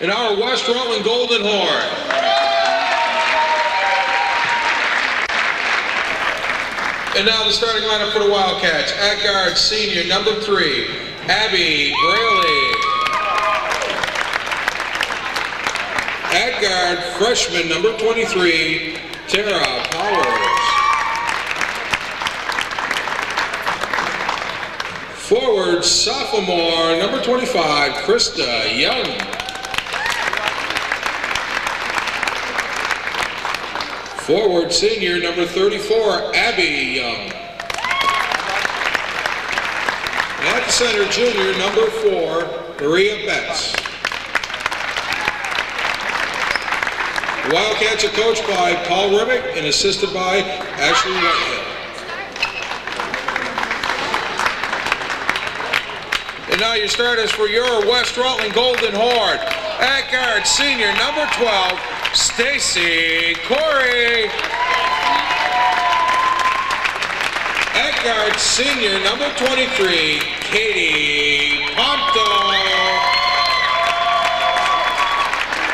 in our West Rutland Golden Horn. And now the starting lineup for the Wildcats. At guard, senior, number 3, Abby Braley. At guard, freshman, number 23, Tara Powers. Forward, sophomore, number 25, Krista Young. Forward, senior, number 34, Abby Young. At center, junior, number 4, Maria Betts. The Wildcats are coached by Paul Remick and assisted by Ashley Whitehill. And now your starters for your West Rutland Golden Horn. At guard, senior, number 12, Stacy Corey. At guard, senior, number 23, Katie Ponto.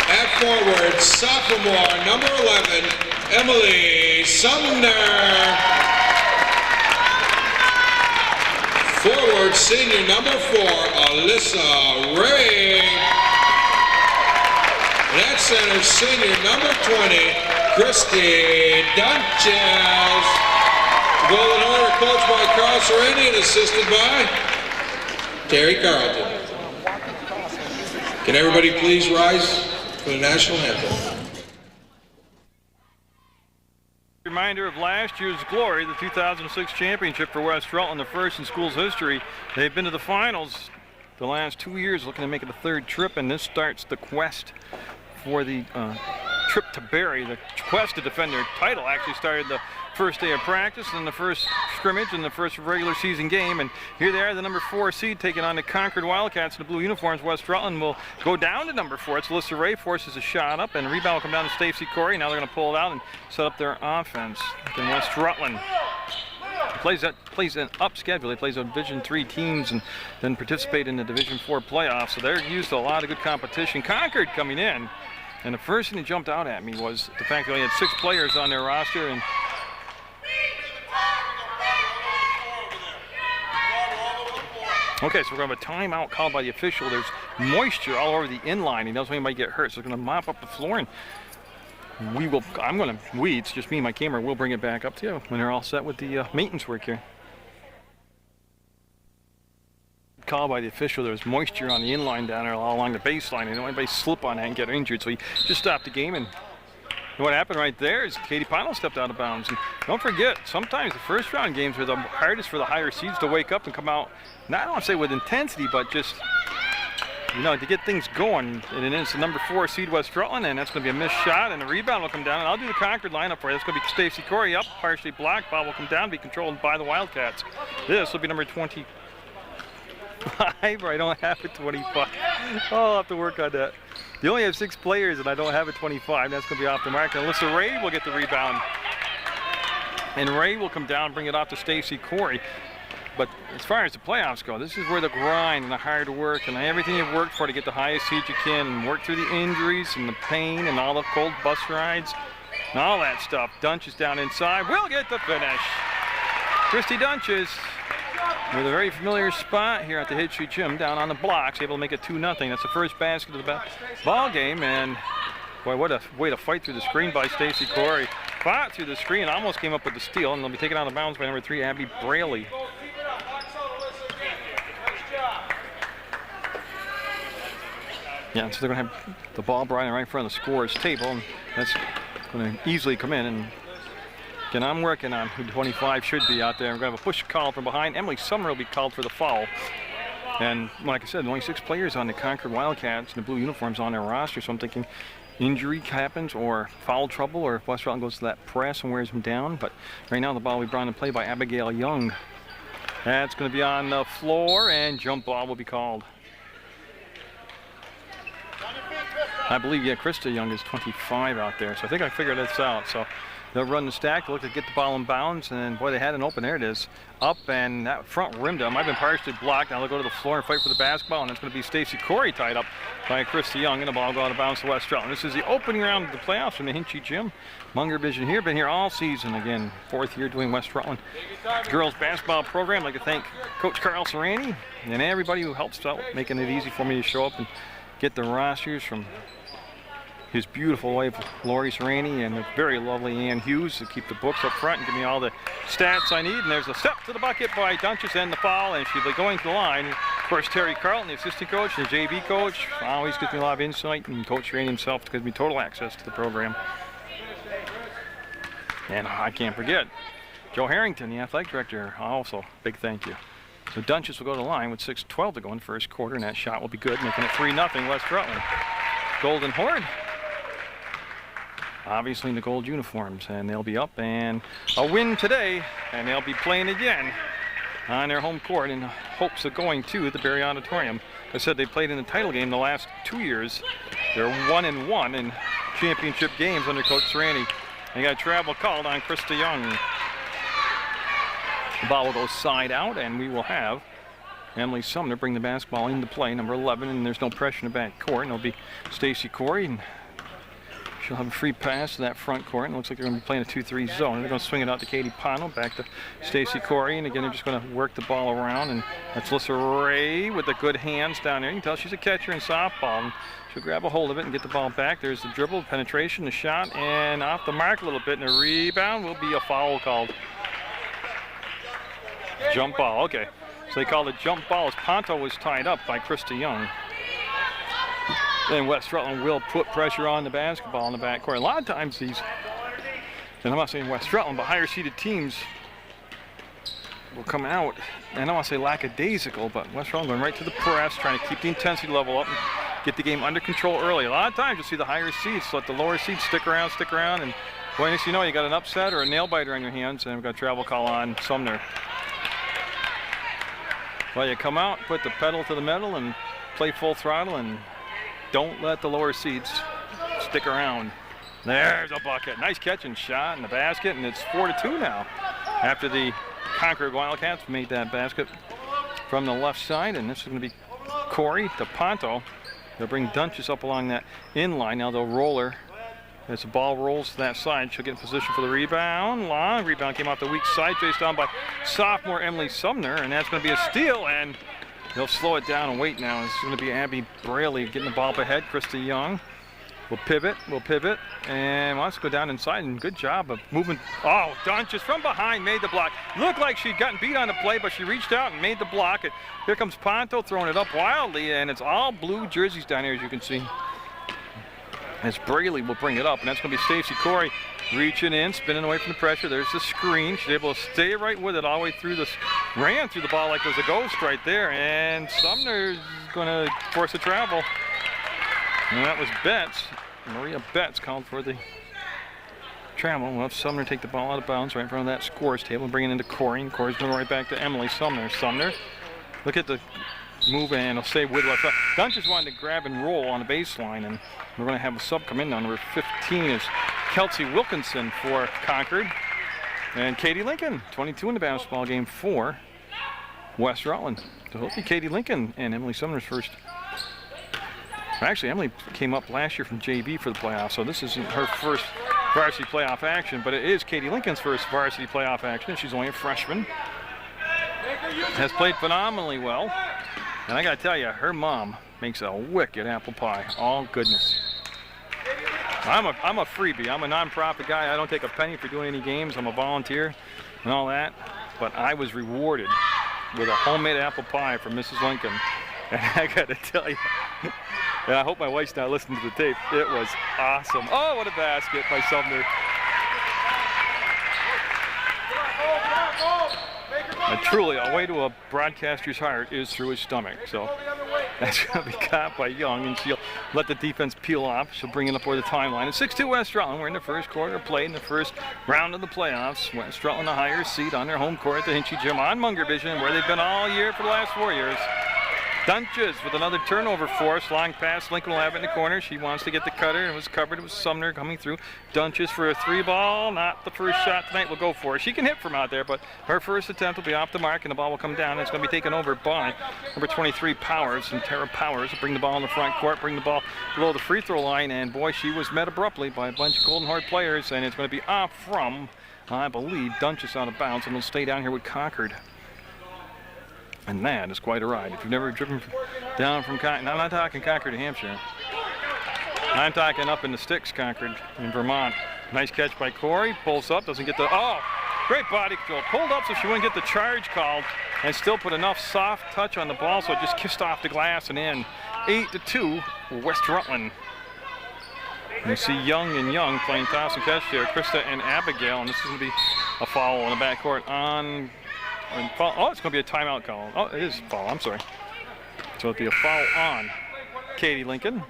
At forward, sophomore, number 11, Emily Sumner. Forward, senior, number 4, Alyssa Ray. And at center, senior, number 20, Christy Dunches. The Golden Horn are coached by Carl Serendi and assisted by Terry Carlton. Can everybody please rise for the national anthem? Reminder of last year's glory, the 2006 championship for West Rutland, the first in school's history. They've been to the finals the last 2 years, looking to make it the 3rd trip, and this starts the quest for the trip to Barrie. The quest to defend their title actually started the first day of practice and the first scrimmage and the first regular season game, and here they are, the number 4 seed taking on the Concord Wildcats in the blue uniforms. West Rutland will go down to number 4. It's Alyssa Ray, forces a shot up, and the rebound will come down to Stacy Corey. Now they're going to pull it out and set up their offense. Then West Rutland plays an up schedule. They plays on Division 3 teams and then participate in the Division 4 playoffs, so they're used to a lot of good competition. Concord coming in, and the first thing that jumped out at me was the fact that they had 6 players on their roster, and okay, so we're going to have a timeout called by the official. There's moisture all over the inline. He doesn't want anybody to get hurt, so we're going to mop up the floor, and it's just me and my camera. We'll bring it back up to you when they're all set with the maintenance work here. Called by the official, there's moisture on the inline down there all along the baseline. They don't want anybody to slip on that and get injured, so he just stopped the game, and what happened right there is Katie Ponto stepped out of bounds. And don't forget, sometimes the first round games are the hardest for the higher seeds to wake up and come out, not I don't want to say with intensity, but just, you know, to get things going. And it's the number 4 seed West Rutland, and that's going to be a missed shot, and the rebound will come down. And I'll do the Concord lineup for you. That's going to be Stacy Corey up, partially blocked. Ball will come down, be controlled by the Wildcats. This will be number 25. I don't have a 25. Oh, I'll have to work on that. You only have 6 players, and I don't have a 25. That's going to be off the mark. And Alyssa Ray will get the rebound. And Ray will come down and bring it off to Stacy Corey. But as far as the playoffs go, this is where the grind and the hard work and everything you've worked for to get the highest seed you can and work through the injuries and the pain and all the cold bus rides and all that stuff. Dunches down inside. We'll get the finish. Christy Dunches with a very familiar spot here at the Hill Street Gym down on the blocks, able to make it 2-0. That's the first basket of the ball game, and boy, what a way to fight through the screen by Stacy Corey. Fought through the screen, almost came up with the steal, and they'll be taken out of bounds by number 3, Abby Braley. Yeah, so they're going to have the ball brought in right in front of the scorer's table, and that's going to easily come in. And again, I'm working on who 25 should be out there. We're going to have a push call from behind. Emily Summer will be called for the foul. And like I said, only 6 players on the Concord Wildcats in the blue uniforms on their roster, so I'm thinking injury happens or foul trouble, or if West Rutland goes to that press and wears them down. But right now the ball will be brought in play by Abigail Young. That's going to be on the floor, and jump ball will be called. I believe, yeah, Krista Young is 25 out there, so I think I figured this out. So they'll run the stack, look to get the ball in bounds, and boy, they had an open. There it is. Up, and that front rim might have been partially blocked. Now they'll go to the floor and fight for the basketball, and it's going to be Stacy Corey tied up. by Christy Young, and the ball go out of bounds to West Rutland. This is the opening round of the playoffs from the Hinchy Gym. Munger Vision here, been here all season. Again, 4th year doing West Rutland girls basketball program. I'd like to thank Coach Carl Serrani and everybody who helps out, making it easy for me to show up and get the rosters, from his beautiful wife, Lori Serrani, and the very lovely Ann Hughes to keep the books up front and give me all the stats I need. And there's a step to the bucket by Dunches and the foul, and she'll be going to the line. Of course, Terry Carlton, the assistant coach, and the JV coach, always gives me a lot of insight, and Coach Serrani himself gives me total access to the program. And I can't forget Joe Harrington, the athletic director, also big thank you. So Dunches will go to the line with 6:12 to go in the first quarter, and that shot will be good, making it 3-0 West Rutland. Golden Horde, obviously in the gold uniforms, and they'll be up, and a win today, and they'll be playing again on their home court in hopes of going to the Barry Auditorium. I said they played in the title game the last 2 years. They're 1-1 in championship games under Coach Serrani. They got a travel called on Krista Young. The ball will go side out, and we will have Emily Sumner bring the basketball into play, number 11, and there's no pressure in the back court. And it'll be Stacy Corey, and she'll have a free pass to that front court. And it looks like they're going to be playing a 2-3 zone. And they're going to swing it out to Katie Pano, back to Stacy Corey. And again, they're just going to work the ball around. And that's Lissa Ray with the good hands down there. You can tell she's a catcher in softball. And she'll grab a hold of it and get the ball back. There's the dribble, penetration, the shot, and off the mark a little bit. And the rebound will be a foul called. Jump ball, okay. So they called it jump ball as Ponto was tied up by Krista Young. Then West Rutland will put pressure on the basketball in the backcourt. A lot of times these, and I'm not saying West Rutland, but higher seeded teams will come out, and I don't want to say lackadaisical, but West Rutland going right to the press, trying to keep the intensity level up and get the game under control early. A lot of times you'll see the higher seeds let the lower seeds stick around, and boy, next you know, you got an upset or a nail biter on your hands, and we've got a travel call on Sumner. Well, you come out, put the pedal to the metal, and play full throttle, and don't let the lower seeds stick around. There's a bucket. Nice catch and shot in the basket, and it's 4-2 now after the Concord Wildcats made that basket from the left side. And this is going to be Corey to Ponto. They'll bring Dunches up along that in line. Now they'll roll her. As the ball rolls to that side, she'll get in position for the rebound. Long rebound came off the weak side, chased down by sophomore Emily Sumner, and that's going to be a steal, and they'll slow it down and wait now. It's going to be Abby Braley getting the ball up ahead. Krista Young will pivot, and wants to go down inside, and good job of moving. Oh, Dunches from behind made the block. Looked like she'd gotten beat on the play, but she reached out and made the block. And here comes Ponto throwing it up wildly, and it's all blue jerseys down here, as you can see. As Braley will bring it up, and that's going to be Stacy Corey reaching in, spinning away from the pressure. There's the screen. She's able to stay right with it all the way through this. Ran through the ball like it was a ghost right there, and Sumner's going to force a travel. And that was Betts. Maria Betts called for the travel. We'll have Sumner take the ball out of bounds right in front of that scores table and bring it into Corey. And Corey's going right back to Emily Sumner. Sumner, look at the move, and he'll stay with left. Dunn just wanted to grab and roll on the baseline, and we're going to have a sub come in now. Number 15 is Kelsey Wilkinson for Concord. And Katie Lincoln, 22 in the basketball game for West Rutland. So it'll be Katie Lincoln and Emily Sumner's first. Actually, Emily came up last year from JV for the playoffs, so this isn't her first varsity playoff action, but it is Katie Lincoln's first varsity playoff action. She's only a freshman. Has played phenomenally well. And I got to tell you, her mom makes a wicked apple pie. All goodness. I'm a freebie. I'm a nonprofit guy. I don't take a penny for doing any games. I'm a volunteer and all that. But I was rewarded with a homemade apple pie from Mrs. Lincoln. And I got to tell you, and I hope my wife's not listening to the tape, it was awesome. Oh, what a basket by Sumner. And truly, a way to a broadcaster's heart is through his stomach. So that's going to be caught by Young, and she'll let the defense peel off. She'll bring it up over the timeline. It's 6-2 West Rutland. We're in the first quarter of play in the first round of the playoffs. West Rutland, the higher seed on their home court at the Hinchy Gym on Munger Vision, where they've been all year for the last 4 years. Dunches with another turnover for us. Long pass. Lincoln will have it in the corner. She wants to get the cutter. It was covered. It was Sumner coming through. Dunches for a 3-ball. Not the first shot tonight. We'll go for it. She can hit from out there, but her first attempt will be off the mark, and the ball will come down. It's going to be taken over by number 23, Powers. And Tara Powers will bring the ball in the front court, bring the ball below the free throw line, and boy, she was met abruptly by a bunch of Golden Horde players, and it's going to be off from, I believe, Dunches out of bounds, and will stay down here with Concord. And that is quite a ride. If you've never driven down from Concord, I'm not talking Concord, New Hampshire. I'm talking up in the sticks, Concord, in Vermont. Nice catch by Corey. Pulls up, doesn't get the, great body control. Pulled up so she wouldn't get the charge called, and still put enough soft touch on the ball so it just kissed off the glass and in. 8-2, West Rutland. You see Young and Young playing toss and catch here. Krista and Abigail, and this is going to be a foul in the backcourt on. It's going to be a timeout call. Oh, it is a foul. I'm sorry. So it'll be a foul on Katie Lincoln.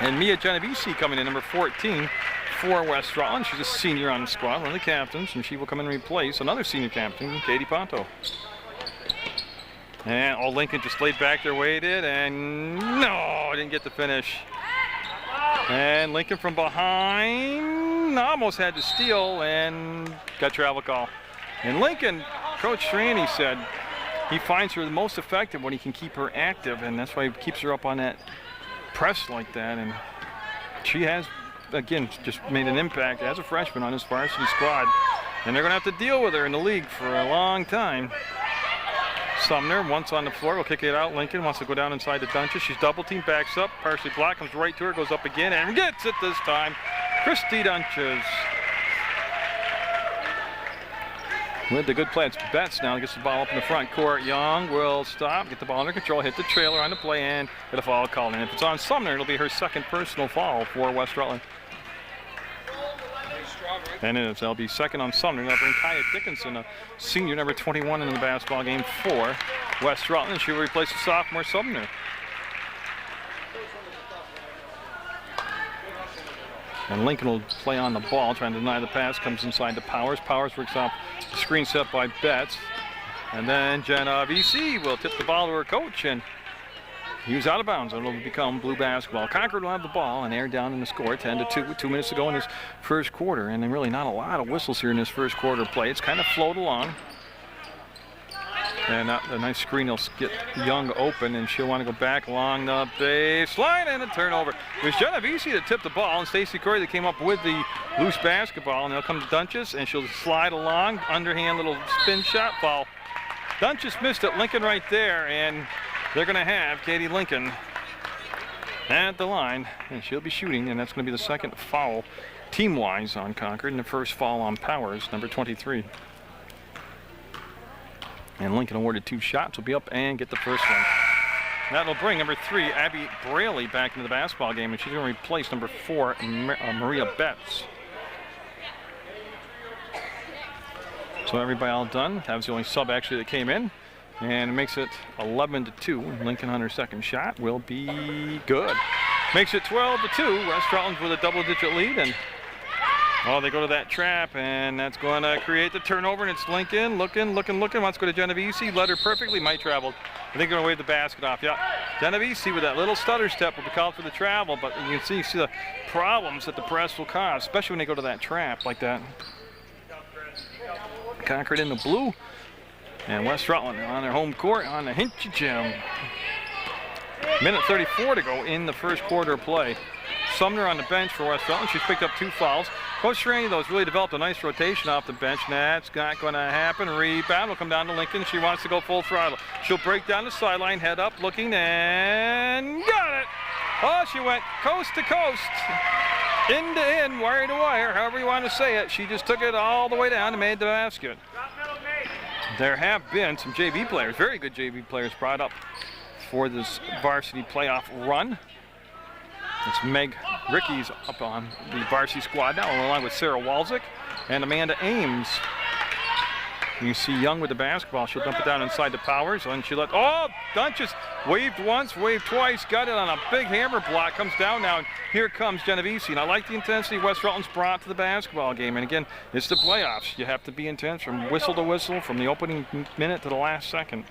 And Mia Genovese coming in, number 14 for West Rutland. She's a senior on the squad, one of the captains, and she will come in and replace another senior captain, Katie Ponto. And Lincoln just laid back there, waited, and no, didn't get the finish. And Lincoln from behind almost had to steal and got travel call. And Lincoln, Coach Straney said he finds her the most effective when he can keep her active, and that's why he keeps her up on that press like that. And she has, again, just made an impact as a freshman on this varsity squad. And they're going to have to deal with her in the league for a long time. Sumner, once on the floor, will kick it out. Lincoln wants to go down inside the Dunches. She's double team, backs up, partially blocked, comes right to her, goes up again, and gets it this time. Christy Dunches. With the good play, it's Betts now gets the ball up in the front court. Young will stop, get the ball under control, hit the trailer on the play, and get a foul called. And if it's on Sumner, it'll be her second personal foul for West Rutland. And it'll be second on Sumner. They'll bring Kaya Dickinson, a senior, number 21 in the basketball game for West Rutland. She will replace the sophomore Sumner. And Lincoln will play on the ball, trying to deny the pass, comes inside to Powers. Powers works off the screen set by Betts. And then Genovese will tip the ball to her coach, and he was out of bounds. It'll become blue basketball. Concord will have the ball and air down in the score, 10-2 with 2 minutes to go in this first quarter. And then really not a lot of whistles here in this first quarter play. It's kind of flowed along. And a nice screen will get Young open, and she'll want to go back along the baseline, and a turnover. It was Genovese that tipped the ball, and Stacy Corey that came up with the loose basketball, and they'll come to Dunches, and she'll slide along, underhand little spin shot, foul. Dunches missed it, Lincoln right there, and they're going to have Katie Lincoln at the line, and she'll be shooting, and that's going to be the second foul team-wise on Concord, and the first foul on Powers, number 23. And Lincoln awarded 2 shots. Will be up and get the first one. That'll bring number 3, Abby Braley, back into the basketball game, and she's going to replace number 4, Maria Betts. So everybody all done. That was the only sub actually that came in, and it makes it 11-2. Lincoln on her second shot will be good. Makes it 12-2. West Rutland with a double-digit lead, and they go to that trap, and that's going to create the turnover, and it's Lincoln looking, wants to go to Genovese, led her perfectly, might travel. I think they're going to wave the basket off. Yeah, Genovese with that little stutter step will be called for the travel, but you can see the problems that the press will cause, especially when they go to that trap like that. Concord in the blue, and West Rutland on their home court on the Hinchy Gym. Minute 34 to go in the first quarter of play. Sumner on the bench for West Rutland. She's picked up 2 fouls. Coach Straney, though, has really developed a nice rotation off the bench. That's not going to happen. Rebound will come down to Lincoln. She wants to go full throttle. She'll break down the sideline, head up, looking, and got it. Oh, she went coast to coast, end to end, wire to wire, however you want to say it. She just took it all the way down and made the basket. There have been some JV players, very good JV players, brought up for this varsity playoff run. It's Meg Ricky's up on the varsity squad now, along with Sarah Walczyk and Amanda Ames. You see Young with the basketball. She'll dump it down inside the Powers, and she let, Dunches waved once, waved twice, got it on a big hammer block, comes down now, and here comes Genovese. And I like the intensity West Rutland's brought to the basketball game. And again, it's the playoffs. You have to be intense from whistle to whistle, from the opening minute to the last second.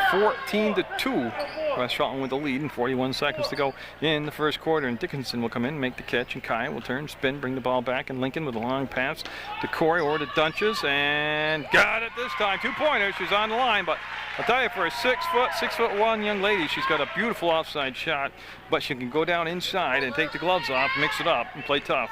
14-2. West Rutland with the lead and 41 seconds to go in the first quarter. And Dickinson will come in, make the catch, and Kai will turn, spin, bring the ball back. And Lincoln with a long pass to Corey or to Dunches, and got it this time. 2-pointer. She's on the line, but I'll tell you, for a 6'1" young lady, she's got a beautiful offside shot, but she can go down inside and take the gloves off, mix it up, and play tough.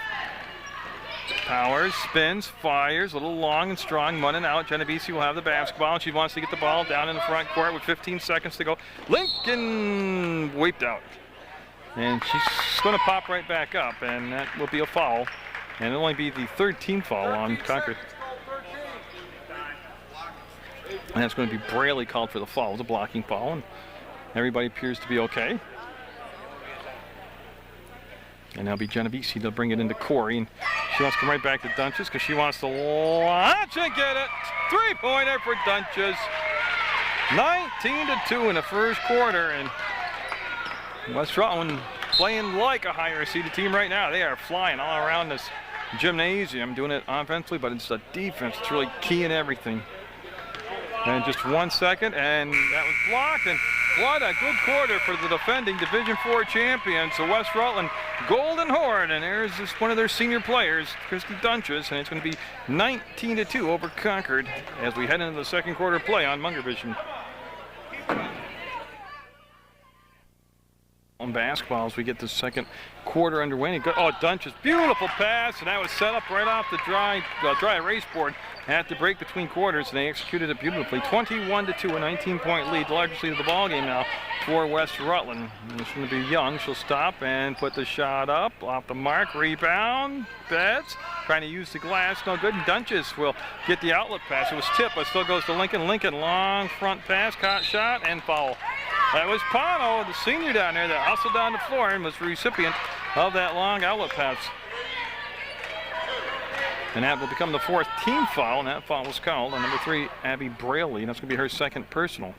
Powers, spins, fires, a little long and strong, running out. Genovese will have the basketball, and she wants to get the ball down in the front court with 15 seconds to go. Lincoln wiped out. And she's going to pop right back up, and that will be a foul. And it'll only be the 13th foul on Concord. And that's going to be Braley called for the foul. It was a blocking foul, and everybody appears to be okay. And that'll be Genovese. They'll bring it into Corey, and she wants to come right back to Dunches because she wants to launch and get it. 3-pointer for Dunches. 19-2 in the first quarter, and West Rutland playing like a higher seeded team right now. They are flying all around this gymnasium, doing it offensively, but it's the defense. It's really key in everything. And just 1 second, and that was blocked. And what a good quarter for the defending Division IV champions, the West Rutland Golden Horde. And there's just one of their senior players, Christy Dunches, and it's going to be 19-2 over Concord as we head into the second quarter play on Munger Vision. On basketball as we get the second quarter underway. Oh, Dunches, beautiful pass, and that was set up right off the dry erase board at the break between quarters, and they executed it beautifully. 21-2, a 19-point lead, largest lead of the ball game now for West Rutland. And it's going to be Young. She'll stop and put the shot up off the mark. Rebound, Betts trying to use the glass, no good. And Dunches will get the outlet pass. It was tipped, but still goes to Lincoln. Lincoln, long front pass, caught shot, and foul. That was Pano, the senior down there, that hustled down the floor and was the recipient of that long outlet pass. And that will become the fourth team foul, and that foul was called on number 3, Abby Braley, and that's going to be her second personal.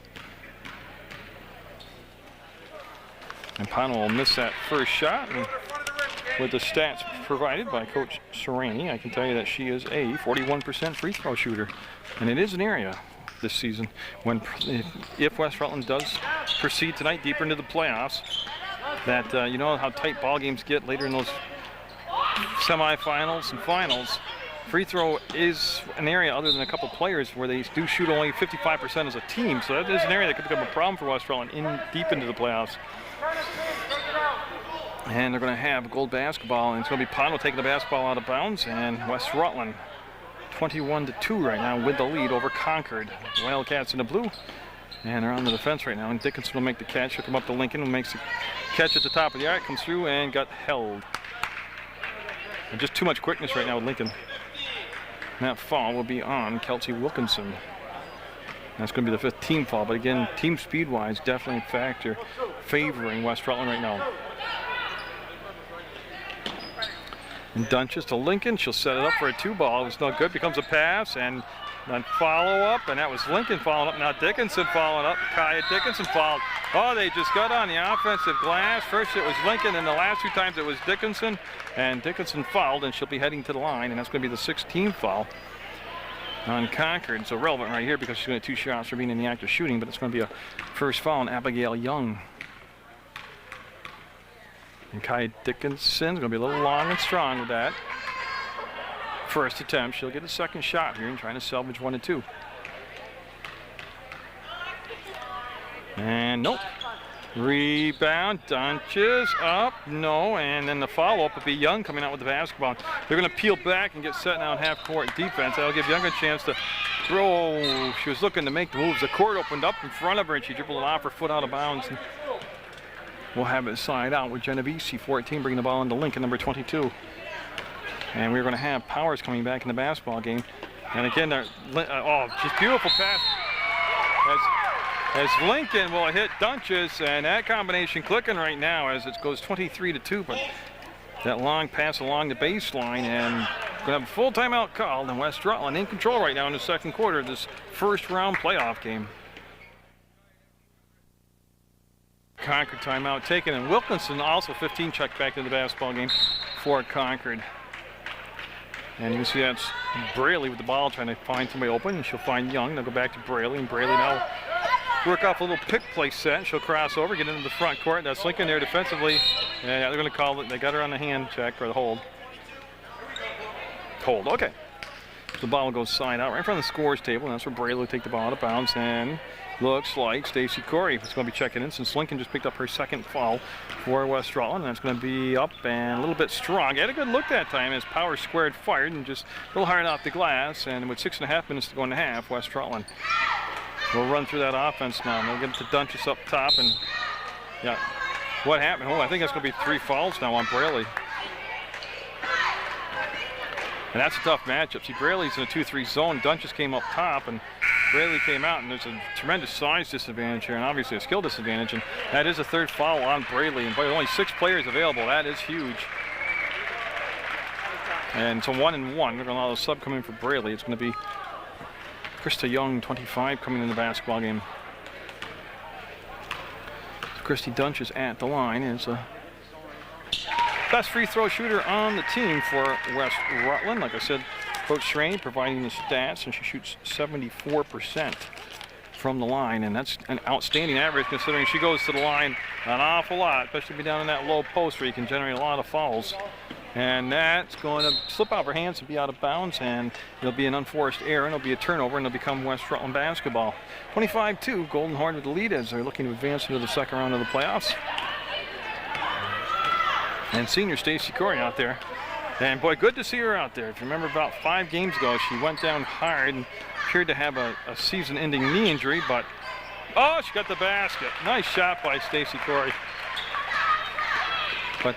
And Pano will miss that first shot. And with the stats provided by Coach Serrani, I can tell you that she is a 41% free throw shooter. And it is an area this season when, if West Rutland does proceed tonight deeper into the playoffs, that you know how tight ball games get later in those semifinals and finals. Free throw is an area, other than a couple players, where they do shoot only 55% as a team. So that is an area that could become a problem for West Rutland deep into the playoffs. And they're going to have gold basketball, and it's going to be Pano taking the basketball out of bounds, and West Rutland 21-2 right now with the lead over Concord. Wildcats in the blue, and they're on the defense right now, and Dickinson will make the catch. He'll come up to Lincoln and makes the catch at the top of the arc, comes through and got held. And just too much quickness right now with Lincoln. And that foul will be on Kelsey Wilkinson. That's going to be the 5th team foul, but again, team speed-wise, definitely a factor favoring West Rutland right now. And Dunches to Lincoln. She'll set it up for a 2-ball. It was no good. Becomes a pass, and then follow-up, and that was Lincoln following up. Now Dickinson following up. Kaya Dickinson fouled. Oh, they just got on the offensive glass. First it was Lincoln, and the last 2 times it was Dickinson. And Dickinson fouled, and she'll be heading to the line, and that's going to be the 6th team foul on Concord. So relevant right here because she's going to have 2 shots for being in the act of shooting, but it's going to be a first foul on Abigail Young. And Kai Dickinson's going to be a little long and strong with that. First attempt. She'll get a second shot here and trying to salvage 1 and 2. And nope. Rebound. Dunches up. No. And then the follow-up will be Young coming out with the basketball. They're going to peel back and get set now in half-court defense. That'll give Young a chance to throw. She was looking to make the moves. The court opened up in front of her, and she dribbled it off her foot out of bounds. And we'll have it side out with Genovese, 14, bringing the ball into Lincoln, number 22. And we're going to have Powers coming back in the basketball game. And again, just beautiful pass. As Lincoln will hit Dunches, and that combination clicking right now as it goes 23-2. But that long pass along the baseline, and going to have a full timeout called. And West Rutland in control right now in the second quarter of this first round playoff game. Concord timeout taken, and Wilkinson also 15 checked back into the basketball game for Concord. And you can see that's Braley with the ball trying to find somebody open, and she'll find Young. They'll go back to Braley, and Braley now work off a little pick play set. She'll cross over, get into the front court. That's Lincoln there defensively. And they're going to call it. They got her on the hand check or the hold. Hold, okay. The ball goes side out right in front of the scores table, and that's where Braley will take the ball out of bounds. And looks like Stacy Corey is going to be checking in since Lincoln just picked up her second foul for West Rutland. And that's going to be up and a little bit strong. Had a good look that time as Power squared fired and just a little hard off the glass. And with 6.5 minutes to go in the half, West Rutland will run through that offense now. And they'll get to Dunches up top. And yeah, what happened? Oh, I think that's going to be 3 fouls now on Braley. And that's a tough matchup. See, Braley's in a 2-3 zone. Dunches came up top, and Braley came out, and there's a tremendous size disadvantage here, and obviously a skill disadvantage. And that is a 3rd foul on Braley. And boy, only 6 players available. That is huge. And it's a 1-and-1. They're going to allow the sub come in for Braley. It's going to be Krista Young, 25, coming in the basketball game. So Christy Dunches at the line is a best free throw shooter on the team for West Rutland. Like I said, Coach Schraney providing the stats, and she shoots 74% from the line, and that's an outstanding average considering she goes to the line an awful lot, especially down in that low post where you can generate a lot of fouls. And that's going to slip out of her hands and be out of bounds, and it'll be an unforced error, and it'll be a turnover, and it'll become West Rutland basketball. 25-2, Golden Horn with the lead as they're looking to advance into the second round of the playoffs. And senior Stacy Corey out there. And boy, good to see her out there. If you remember about 5 games ago, she went down hard and appeared to have a season-ending knee injury, but oh, she got the basket. Nice shot by Stacy Corey. But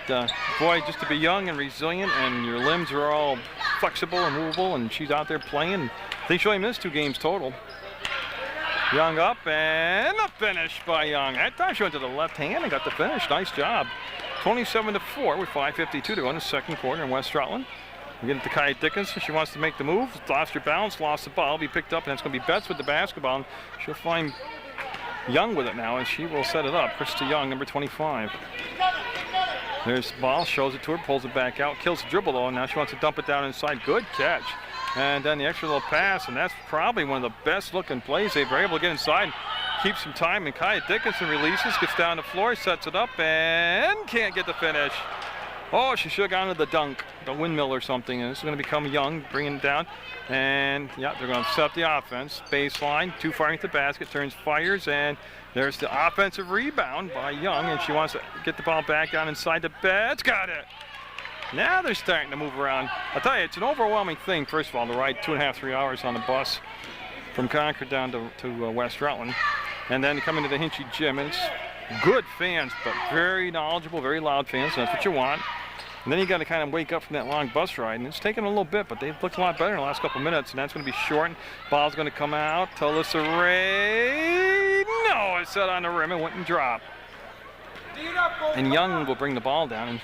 boy, just to be young and resilient, and your limbs are all flexible and movable, and she's out there playing. I think she only missed 2 games total. Young up, and a finish by Young. That time she went to the left hand and got the finish. Nice job. 27-4 with 5:52 to go in the second quarter in West Rutland. We get it to Kai Dickinson. She wants to make the move. Lost her balance, lost the ball. Be picked up, and it's going to be Betts with the basketball. And she'll find Young with it now, and she will set it up. Krista Young, number 25. There's the ball, shows it to her, pulls it back out, kills the dribble though, and now she wants to dump it down inside. Good catch. And then the extra little pass, and that's probably one of the best looking plays. They were able to get inside, keep some time, and Kaya Dickinson releases, gets down the floor, sets it up, and can't get the finish. Oh, she should have gone to the dunk, the windmill or something, and this is going to become Young, bringing it down. And yeah, they're going to set up the offense. Baseline, too far into the basket, turns, fires, and there's the offensive rebound by Young, and she wants to get the ball back down inside the Betts. Got it. Now they're starting to move around. I'll tell you, it's an overwhelming thing, first of all, to ride 2.5, 3 hours on the bus from Concord down to West Rutland, and then come into the Hinchy Gym. And it's good fans, but very knowledgeable, very loud fans, and that's what you want. And then you got to kind of wake up from that long bus ride, and it's taken a little bit, but they've looked a lot better in the last couple minutes, and that's going to be short. Ball's going to come out to Alyssa Ray. No, it's set on the rim and went and dropped. And Young will bring the ball down, and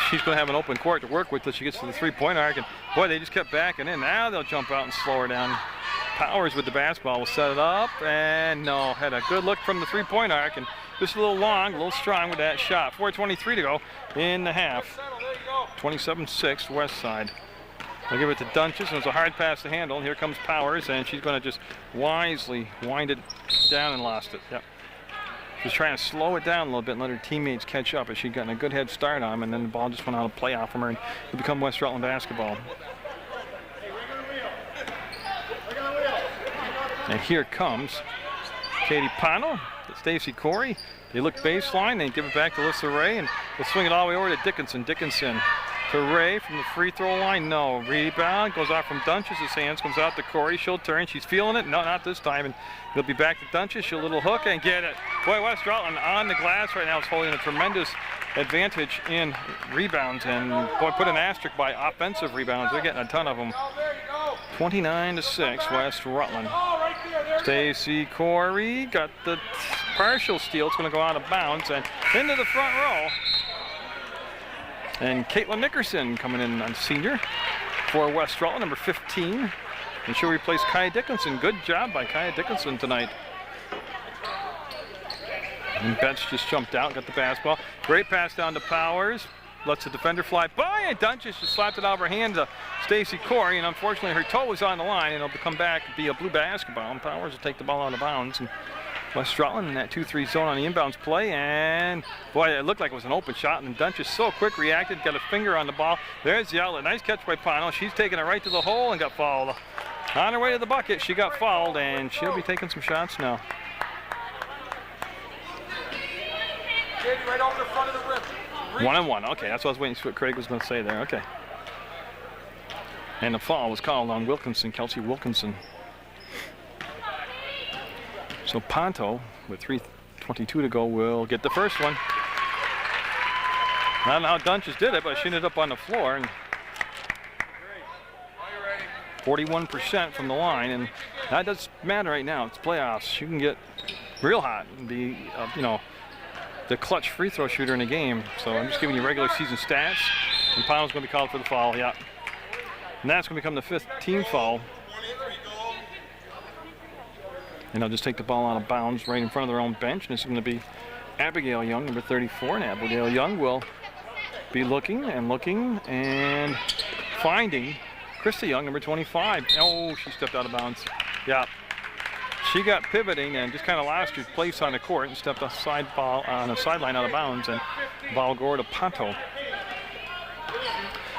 she's going to have an open court to work with till she gets to the three-point arc. And boy, they just kept backing in. Now they'll jump out and slow her down. Powers with the basketball will set it up, and no, had a good look from the three-point arc, and just a little long, a little strong with that shot. 4:23 to go in the half. 27-6 West Side. They'll give it to Dunches, and it's a hard pass to handle. And here comes Powers, and she's going to just wisely wind it down and lost it. Yep. She's trying to slow it down a little bit and let her teammates catch up, as she'd gotten a good head start on them, and then the ball just went out of play off from her, and it become West Rutland basketball. And here comes Katie Pano, Stacy Corey. They look baseline, they give it back to Alyssa Ray, and they'll swing it all the way over to Dickinson. Dickinson to Ray from the free throw line. No. Rebound goes off from Dunches' hands, comes out to Corey. She'll turn. She's feeling it. No, not this time. And it'll be back to Dunches. She'll little hook and get it. Boy, West Rutland on the glass right now is holding a tremendous advantage in rebounds. And boy, put an asterisk by offensive rebounds. They're getting a ton of them. 29-6 West Rutland. Stacy Corey got the partial steal. It's going to go out of bounds and into the front row. And Caitlin Nickerson coming in on senior for West Rutland, number 15. And she'll replace Kaya Dickinson. Good job by Kaya Dickinson tonight. And Betts just jumped out, got the basketball. Great pass down to Powers. lets the defender fly by, and Dunches just slapped it out of her hand to Stacy Corey, and unfortunately her toe was on the line, and it'll come back and be a blue basketball, and Powers will take the ball out of bounds. And West Rutland in that 2-3 zone on the inbounds play, and boy, it looked like it was an open shot, and Dunches so quick reacted, got a finger on the ball. There's the outlet. Nice catch by Pano. She's taking it right to the hole and got fouled. On her way to the bucket, she got fouled, and she'll be taking some shots now. Right over the front of the rim. 1-1. Okay, that's what I was waiting to see what Craig was going to say there. Okay. And the foul was called on Wilkinson, Kelsey Wilkinson. So Ponto, with 3:22 to go, will get the first one. I don't know how Dunches did it, but she ended up on the floor. And 41% from the line, and that does matter right now. It's playoffs. You can get real hot and be, the clutch free throw shooter in the game. So I'm just giving you regular season stats. And Ponto's going to be called for the foul, yeah. And that's going to become the 5th team foul. And they'll just take the ball out of bounds right in front of their own bench. And it's going to be Abigail Young, number 34. And Abigail Young will be looking and finding Krista Young, number 25. Oh, she stepped out of bounds. Yeah. She got pivoting and just kind of lost her place on the court and stepped aside ball on a sideline out of bounds, and ball go to Ponto.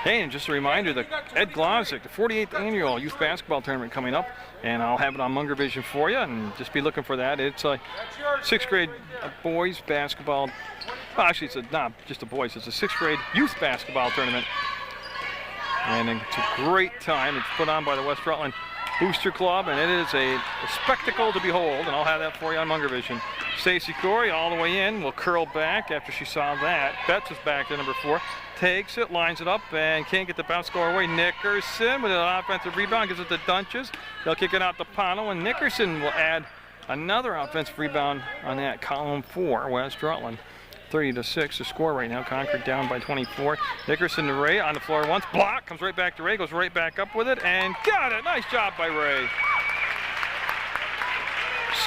Hey, and just a reminder that Ed Glosick, the 48th annual youth basketball tournament coming up, and I'll have it on Munger Vision for you, and just be looking for that. It's a 6th grade boys basketball. Well, actually, it's not just a boys. It's a 6th grade youth basketball tournament, and it's a great time. It's put on by the West Rutland Booster Club, and it is a spectacle to behold, and I'll have that for you on Munger Vision. Stacy Corey all the way in, will curl back after she saw that. Betts is back to number 4. Takes it, lines it up, and can't get the bounce score away. Nickerson with an offensive rebound, gives it to Dunches. They'll kick it out to Pano, and Nickerson will add another offensive rebound on that column 4, West Rutland. 30-6 to score right now. Concord down by 24. Nickerson to Ray on the floor once. Block, comes right back to Ray, goes right back up with it, and got it. Nice job by Ray.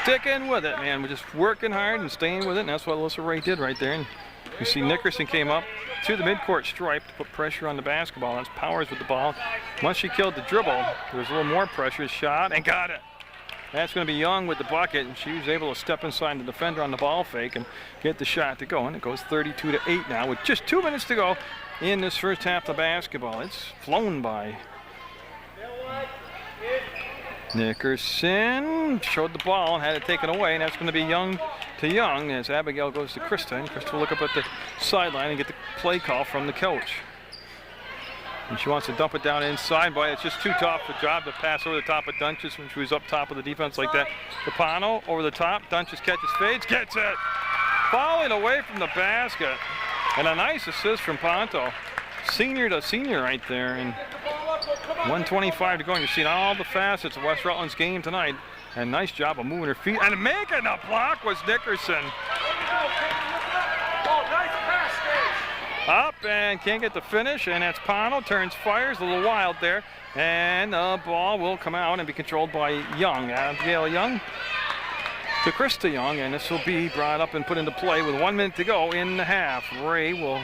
Sticking with it, man. We're just working hard and staying with it, and that's what Alyssa Ray did right there. And you see Nickerson came up to the midcourt stripe to put pressure on the basketball. That's Powers with the ball. Once she killed the dribble, there was a little more pressure. Shot, and got it. That's going to be Young with the bucket, and she was able to step inside the defender on the ball fake and get the shot to go. And it goes 32-8 now with just 2 minutes to go in this first half of basketball. It's flown by. Nickerson showed the ball and had it taken away, and that's going to be Young to Young as Abigail goes to Krista. And Krista will look up at the sideline and get the play call from the coach. And she wants to dump it down inside, but it's just too tough a job to pass over the top of Dunches when she was up top of the defense like that. Capano over the top. Dunches catches, fades, gets it. Falling away from the basket. And a nice assist from Ponto. Senior to senior right there. And 1:25 to go. And you're seeing all the facets of West Rutland's game tonight. And nice job of moving her feet. And making a block was Nickerson. Up and can't get the finish, and that's Pano, turns, fires, a little wild there, and the ball will come out and be controlled by Young. Abigail Young to Krista Young, and this will be brought up and put into play with 1 minute to go in the half. Ray will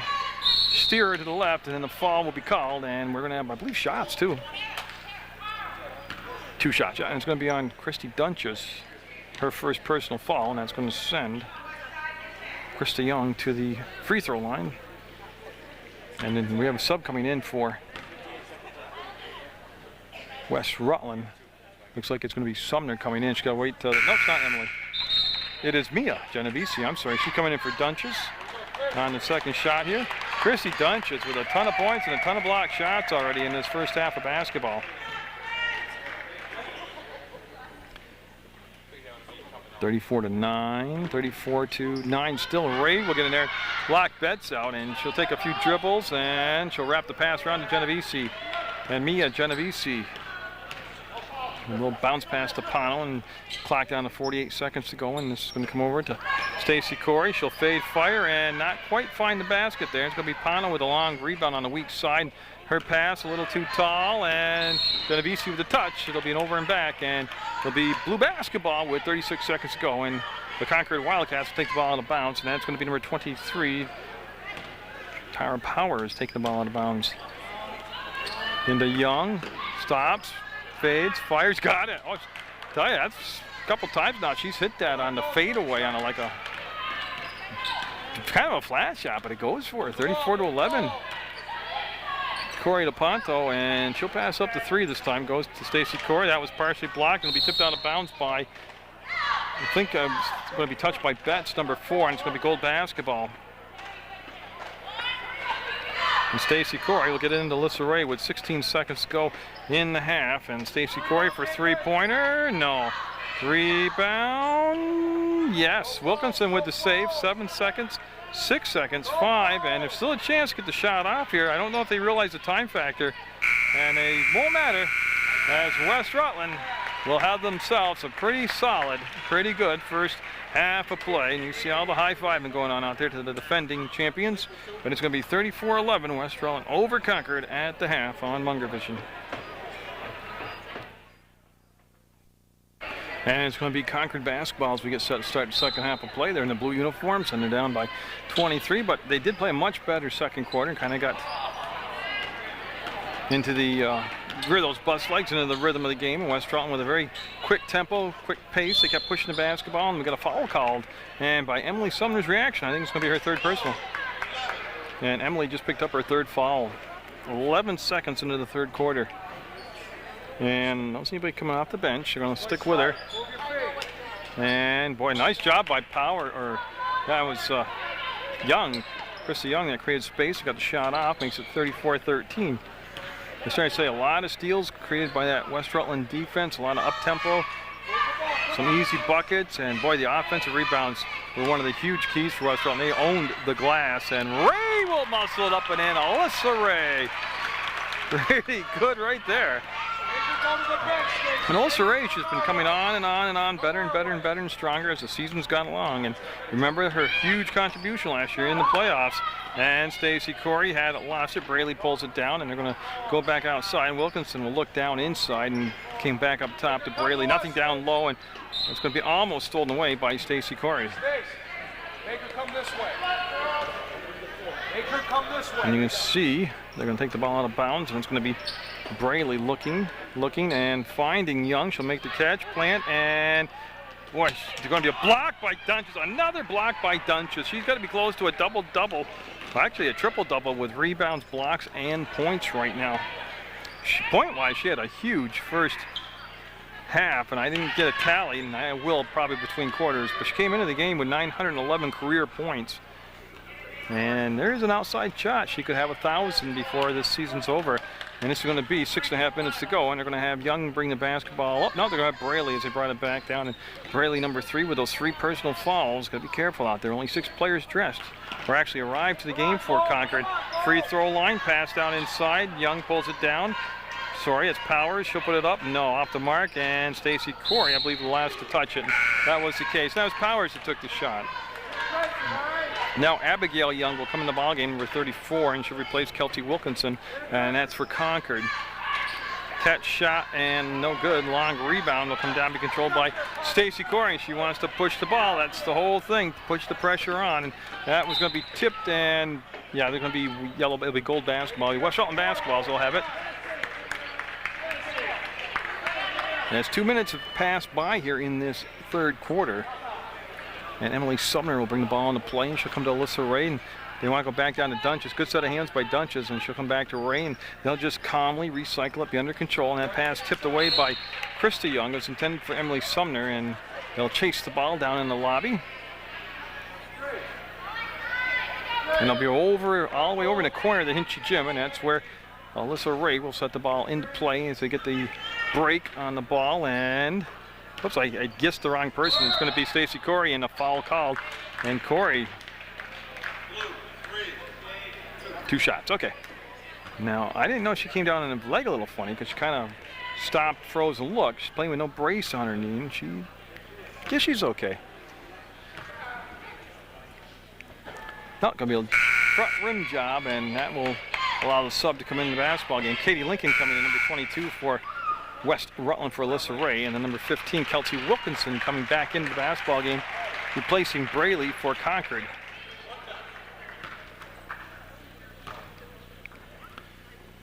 steer her to the left, and then the fall will be called, and we're going to have, I believe, shots too. 2 shots, and it's going to be on Christy Dunches, her first personal foul, and that's going to send Krista Young to the free throw line. And then we have a sub coming in for West Rutland. Looks like it's going to be Sumner coming in. She's got to wait till... No, it's not Emily. It is Mia Genovese. I'm sorry. She's coming in for Dunches on the second shot here. Chrissy Dunches with a ton of points and a ton of block shots already in this first half of basketball. 34-9, 34-9. Still Ray will get in there, block Betts out, and she'll take a few dribbles, and she'll wrap the pass around to Genovese. And Mia Genovese. A little bounce pass to Pano, and clock down to 48 seconds to go, and this is going to come over to Stacy Corey. She'll fade fire and not quite find the basket there. It's going to be Pano with a long rebound on the weak side. Her pass a little too tall, and Genovese with a touch. It'll be an over and back, and it'll be blue basketball with 36 seconds to go. And the Concord Wildcats will take the ball out of bounds, and that's going to be number 23, Tara Powers taking the ball out of bounds. Into Young, stops, fades, fires, got it. Oh, tell you, that's a couple times now. She's hit that on the fadeaway on like a kind of a flat shot, but it goes for her. 34-11. Corey DePonto, and she'll pass up to 3 this time. Goes to Stacy Corey. That was partially blocked, and it'll be tipped out of bounds by, I think it's going to be touched by Betts, number 4, and it's going to be gold basketball. And Stacy Corey will get it into Alyssa Ray with 16 seconds to go in the half. And Stacy Corey for three-pointer. No. Rebound. Yes. Wilkinson with the save. 7 seconds. 6 seconds. 5. And there's still a chance to get the shot off here. I don't know if they realize the time factor. And it won't matter, as West Rutland will have themselves a pretty solid, pretty good first half of play. And you see all the high-fiving going on out there to the defending champions. But it's going to be 34-11 West Rutland over Concord at the half on Munger Vision. And it's going to be Concord basketball as we get set to start the second half of play. They're in the blue uniforms and they're down by 23, but they did play a much better second quarter and kind of got into the those bus legs into the rhythm of the game. And West Rutland with a very quick tempo, quick pace. They kept pushing the basketball, and we got a foul called. And by Emily Sumner's reaction, I think it's going to be her third personal. And Emily just picked up her third foul. 11 seconds into the third quarter. And I don't see anybody coming off the bench. They're going to stick with her. And boy, nice job by that was Young, Krista Young, that created space, got the shot off, makes it 34-13. They're starting to say a lot of steals created by that West Rutland defense, a lot of up-tempo, some easy buckets, and boy, the offensive rebounds were one of the huge keys for West Rutland. They owned the glass, and Ray will muscle it up and in. Alyssa Ray, pretty good right there. And Alyssa Ray, she's been coming on and on and on, better and better and better and stronger as the season's gone along. And remember her huge contribution last year in the playoffs. And Stacy Corey had it, lost it. Braley pulls it down, and they're going to go back outside. Wilkinson will look down inside and came back up top to Braley. Nothing down low, and it's going to be almost stolen away by Stacy Corey. Make her come this way. Make her come this way. And you can see they're going to take the ball out of bounds, and it's going to be Braley looking and finding Young. She'll make the catch, plant, and boy, there's going to be a block by Dunches. Another block by Dunches. She's got to be close to a double-double. Actually, a triple-double with rebounds, blocks, and points right now. Point-wise, she had a huge first half, and I didn't get a tally, and I will probably between quarters, but she came into the game with 911 career points. And there's an outside shot. She could have 1,000 before this season's over. And it's going to be 6.5 minutes to go, and they're going to have Young bring the basketball up. No, they're going to have Braley as they brought it back down. And Braley, number 3, with those 3 personal fouls. Got to be careful out there. Only 6 players dressed or actually arrived to the game for Concord. Free throw line, pass down inside. Young pulls it down. Sorry, it's Powers. She'll put it up. No, off the mark. And Stacy Corey, I believe, the last to touch it. And that was the case. That was Powers that took the shot. Now Abigail Young will come in the ballgame, number 34, and she'll replace Kelty Wilkinson, and that's for Concord. Catch, shot, and no good. Long rebound will come down, be controlled by Stacy Corey. She wants to push the ball. That's the whole thing, push the pressure on. And that was going to be tipped, and yeah, they're going to be yellow. It'll be gold basketball. West Rutland basketballs will have it. And as 2 minutes have passed by here in this third quarter. And Emily Sumner will bring the ball into play, and she'll come to Alyssa Ray, and they want to go back down to Dunches. Good set of hands by Dunches, and she'll come back to Ray, and they'll just calmly recycle it, be under control, and that pass tipped away by Krista Young. It was intended for Emily Sumner, and they'll chase the ball down in the lobby. And they'll be all the way over in the corner of the Hinchy Gym, and that's where Alyssa Ray will set the ball into play as they get the break on the ball, and oops, I guessed the wrong person. It's going to be Stacy Corey, and a foul called. And Corey, 2 shots. Okay. Now, I didn't know she came down on the leg a little funny because she kind of stopped, froze, and looked. She's playing with no brace on her knee, and I guess she's okay. Not going to be a front rim job, and that will allow the sub to come in the basketball game. Katie Lincoln coming in, number 22 for West Rutland for Alyssa Ray, and then number 15, Kelty Wilkinson, coming back into the basketball game, replacing Braley for Concord.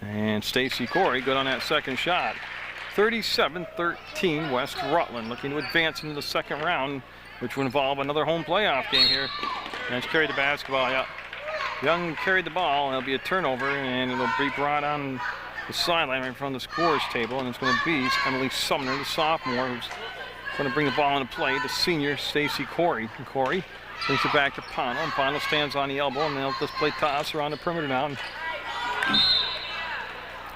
And Stacy Corey good on that second shot. 37-13 West Rutland, looking to advance into the second round, which would involve another home playoff game here. And she carried the basketball. Yeah. Young carried the ball, and it'll be a turnover, and it'll be brought on the sideline right in front of the scores table, and it's going to be Emily Sumner, the sophomore, who's going to bring the ball into play. The senior, Stacy Corey. And Corey brings it back to Pono, and Pono stands on the elbow, and they'll just play toss around the perimeter now. And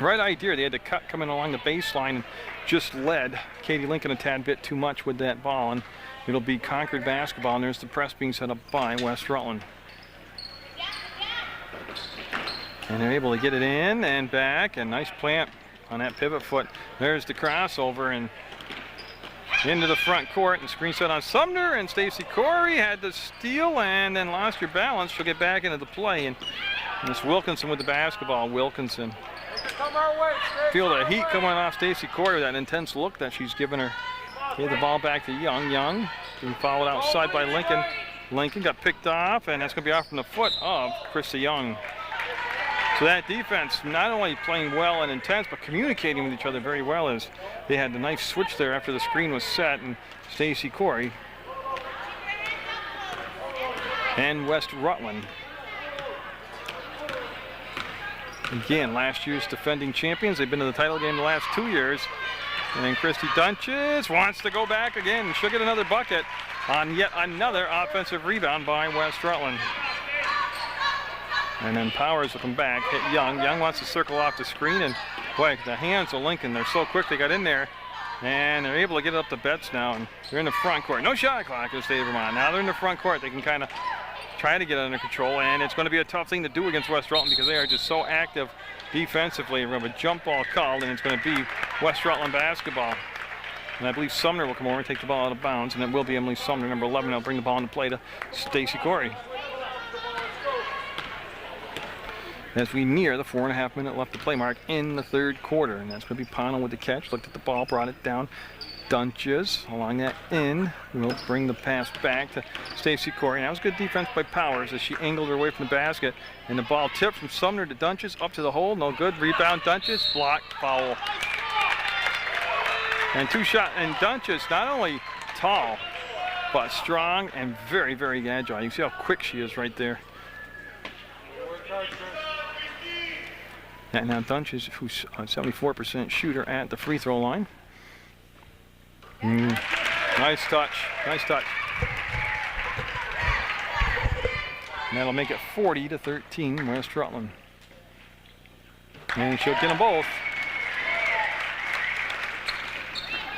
right idea, they had to cut coming along the baseline and just led Katie Lincoln a tad bit too much with that ball, and it'll be Concord basketball, and there's the press being set up by West Rutland. And they're able to get it in and back, and nice plant on that pivot foot. There's the crossover and into the front court, and screen set on Sumner, and Stacy Corey had the steal and then lost her balance. She'll get back into the play, and it's Wilkinson with the basketball. Wilkinson. Feel the heat coming off Stacy Corey with that intense look that she's given her. Gave the ball back to Young. Young being followed outside by Lincoln. Lincoln got picked off, and that's going to be off from the foot of Krista Young. So that defense not only playing well and intense, but communicating with each other very well, as they had the nice switch there after the screen was set, and Stacy Corey and West Rutland. Again, last year's defending champions. They've been to the title game the last 2 years. And then Christy Dunches wants to go back again. She'll get another bucket on yet another offensive rebound by West Rutland. And then Powers will come back, hit Young. Young wants to circle off the screen, and boy, the hands of Lincoln, they're so quick they got in there. And they're able to get it up to Betts now, and they're in the front court. No shot clock in the state of Vermont. Now they're in the front court. They can kind of try to get it under control, and it's going to be a tough thing to do against West Rutland because they are just so active defensively. We have a jump ball called, and it's going to be West Rutland basketball. And I believe Sumner will come over and take the ball out of bounds, and it will be Emily Sumner, number 11. They'll bring the ball into play to Stacy Corey. As we near the 4.5 minute left to play mark in the third quarter. And that's going to be Pono with the catch. Looked at the ball, brought it down. Dunches along that end will bring the pass back to Stacy Corey. And that was good defense by Powers as she angled her away from the basket. And the ball tipped from Sumner to Dunches up to the hole. No good. Rebound Dunches. Blocked. Foul. And two shot. And Dunches, not only tall, but strong and very, very agile. You see how quick she is right there. And now Dunches, who's a 74% shooter at the free throw line. Nice touch, nice touch. And that'll make it 40-13 West Rutland. And she'll get them both.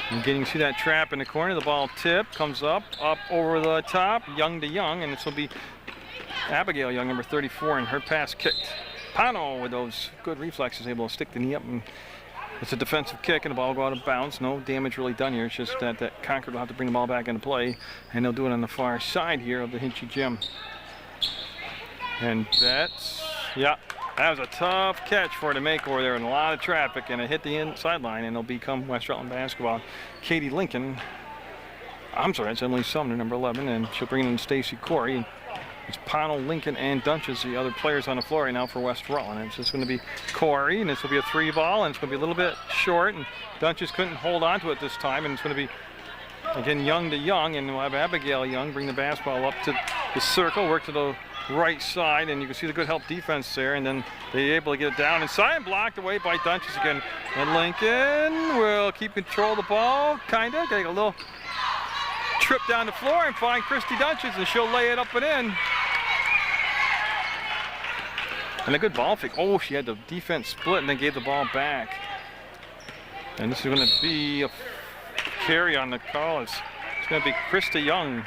And getting to see that trap in the corner, the ball tip comes up over the top, Young to Young, and this will be Abigail Young, number 34, and her pass kicked. Pono with those good reflexes, able to stick the knee up, and it's a defensive kick, and the ball will go out of bounds. No damage really done here. It's just that Concord will have to bring the ball back into play, and they'll do it on the far side here of the Hinchy Gym. And that's, yeah, that was a tough catch for her to make over there, and a lot of traffic, and it hit the inside line, and it'll become West Rutland basketball. Katie Lincoln, I'm sorry, it's Emily Sumner, number 11, and she'll bring in Stacy Corey. It's Pono, Lincoln, and Dunches, the other players on the floor right now for West Rutland. It's just going to be Corey, and this will be a three ball, and it's going to be a little bit short, and Dunches couldn't hold on to it this time, and it's going to be, again, Young to Young, and we'll have Abigail Young bring the basketball up to the circle, work to the right side, and you can see the good help defense there, and then they're able to get it down inside and blocked away by Dunches again. And Lincoln will keep control of the ball, kind of, take a little trip down the floor and find Christy Dunches, and she'll lay it up and in. And a good ball fake. Oh, she had the defense split and then gave the ball back. And this is going to be a carry on the call. It's going to be Krista Young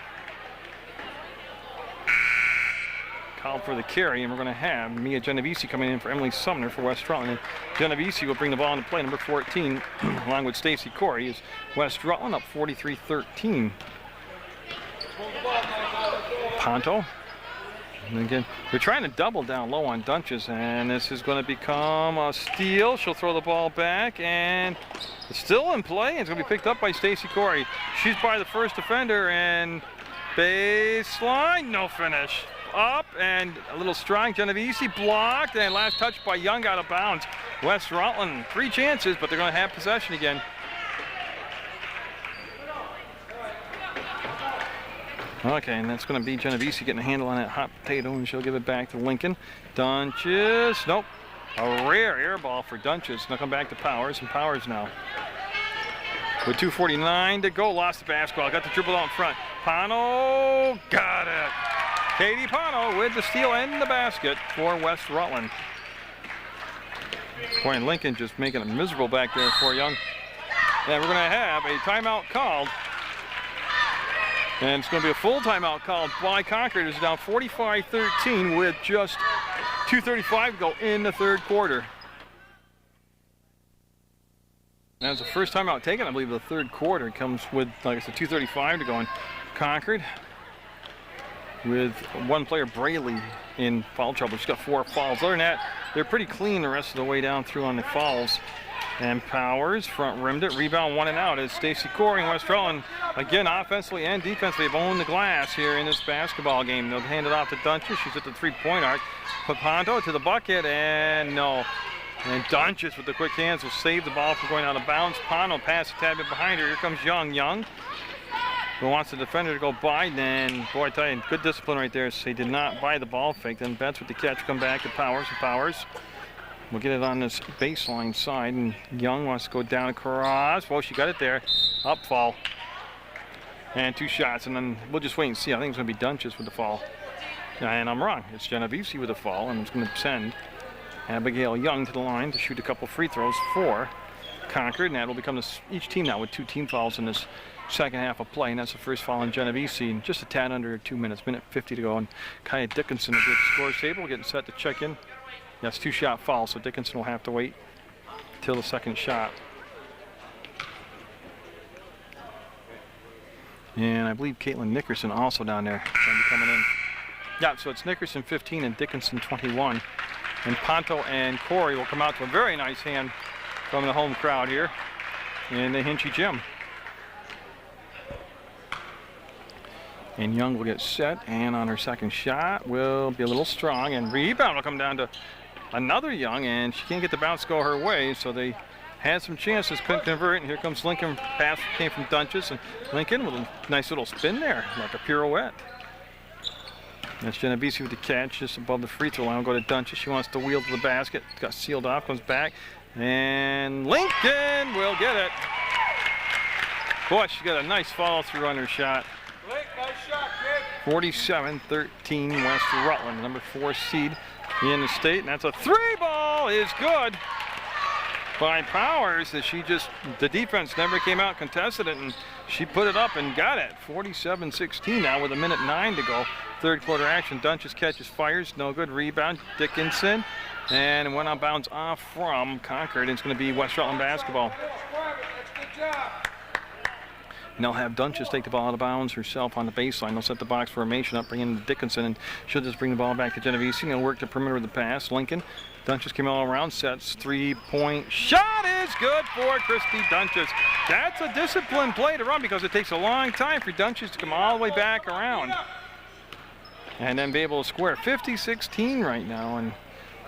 called for the carry, and we're going to have Mia Genovese coming in for Emily Sumner for West Rutland. And Genovese will bring the ball into play, number 14, along with Stacy Corey, is West Rutland up 43-13. Ponto. And again, they're trying to double down low on Dunches, and this is going to become a steal. She'll throw the ball back, and it's still in play. It's going to be picked up by Stacy Corey. She's by the first defender, and Baseline, no finish. Up and a little strong. Genovese blocked, and last touch by Young out of bounds. West Rutland, 3 chances, but they're going to have possession again. Okay, and that's going to be Genovese getting a handle on that hot potato, and she'll give it back to Lincoln. Dunches, nope. A rare air ball for Dunches. Now come back to Powers, and Powers now. With 2:49 to go, lost the basketball. Got the dribble out in front. Pano, got it. Katie Pano with the steal and the basket for West Rutland. Boy, and Lincoln just making it miserable back there for Young. And we're going to have a timeout called. And it's going to be a full timeout called by Concord. It's down 45-13 with just 2:35 to go in the third quarter. That's the first timeout taken, I believe, the third quarter. It comes with, like I said, 2:35 to go in Concord. With one player, Braley, in foul trouble. She's got 4 fouls. Other than that, they're pretty clean the rest of the way down through on the fouls. And Powers front rimmed it. Rebound 1 and out as Stacy Corey and West Rutland, again, offensively and defensively, have owned the glass here in this basketball game. They'll hand it off to Dunches. She's at the 3-point arc. Papanto to the bucket, and no. And Dunches with the quick hands will save the ball from going out of bounds. Pano pass a tad bit behind her. Here comes Young. Young, who wants the defender to go by. Then, boy, I tell you, good discipline right there. So they did not buy the ball fake. Then Betts with the catch, come back to Powers. And Powers will get it on this baseline side. And Young wants to go down across. Well, she got it there. Up fall. And 2 shots. And then we'll just wait and see. I think it's going to be Dunches with the fall. And I'm wrong. It's Genovese with the fall. And it's going to send Abigail Young to the line to shoot a couple free throws for Concord. And that will become each team now with 2 team fouls in this second half of play, and that's the first foul on Genovese in just a tad under 2 minutes, minute 50 to go. And Kaya Dickinson will be at the scores table, getting set to check in. That's 2-shot foul, so Dickinson will have to wait till the second shot. And I believe Caitlin Nickerson also down there going to be coming in. Yeah, so it's Nickerson 15 and Dickinson 21. And Ponto and Corey will come out to a very nice hand from the home crowd here in the Hinchy Gym. And Young will get set, and on her second shot will be a little strong, and rebound will come down to another Young, and she can't get the bounce to go her way, so they had some chances, couldn't convert, and here comes Lincoln. Pass came from Dunches, and Lincoln with a nice little spin there, like a pirouette. That's Genovese with the catch just above the free throw line. We'll go to Dunches. She wants to wheel to the basket, got sealed off, comes back, and Lincoln will get it. Boy, she got a nice follow through on her shot. 47-13 West Rutland, number 4 seed in the state, and that's a 3-ball is good by Powers. That she just, the defense never came out, contested it, and she put it up and got it. 47-16 now with a minute 9 to go. Third quarter action. Dunches catches, fires, no good. Rebound, Dickinson, and went on bounds off from Concord. It's going to be West Rutland basketball. And they'll have Dunches take the ball out of bounds herself on the baseline. They'll set the box formation up, bring in Dickinson, and she'll just bring the ball back to Genovese. And they'll work the perimeter of the pass. Lincoln, Dunches came all around, sets 3-point shot is good for Christy Dunches. That's a disciplined play to run because it takes a long time for Dunches to come all the way back around and then be able to square. 50-16 right now, and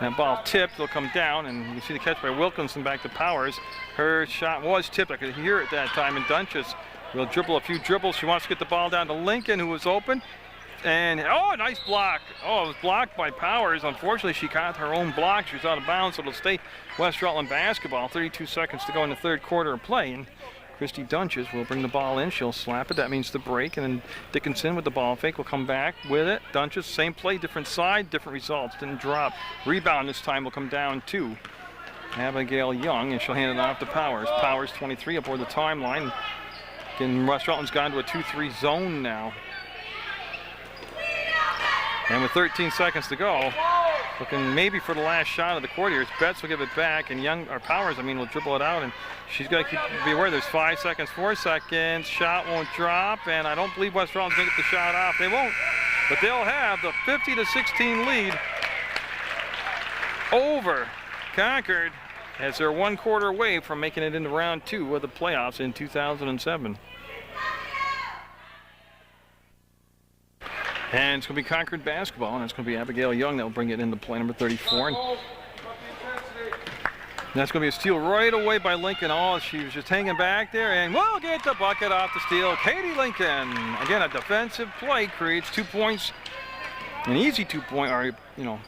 that ball tipped. They'll come down, and you see the catch by Wilkinson back to Powers. Her shot was tipped. I could hear it that time, and Dunches will dribble a few dribbles. She wants to get the ball down to Lincoln, who was open. And, oh, nice block. Oh, it was blocked by Powers. Unfortunately, she caught her own block. She was out of bounds, so it'll stay West Rutland basketball. 32 seconds to go in the third quarter of play. And Christy Dunches will bring the ball in. She'll slap it. That means the break. And then Dickinson with the ball fake will come back with it. Dunches, same play, different side, different results. Didn't drop. Rebound this time will come down to Abigail Young, and she'll hand it off to Powers. Powers, 23, aboard the timeline. And West Rutland's gone to a 2-3 zone now. And with 13 seconds to go, looking maybe for the last shot of the quarter here. Betts will give it back, and Powers, will dribble it out, and she's got to be aware there's 5 seconds, 4 seconds. Shot won't drop, and I don't believe West Rutland's going to get the shot off. They won't, but they'll have the 50-16 lead over Concord as they're 1 quarter away from making it into round 2 of the playoffs in 2007. And it's going to be Concord basketball, and it's going to be Abigail Young that will bring it into play, number 34. And that's going to be a steal right away by Lincoln. Oh, she was just hanging back there, and we'll get the bucket off the steal. Katie Lincoln, again, a defensive play creates 2 points. An easy 2-point, or, you know,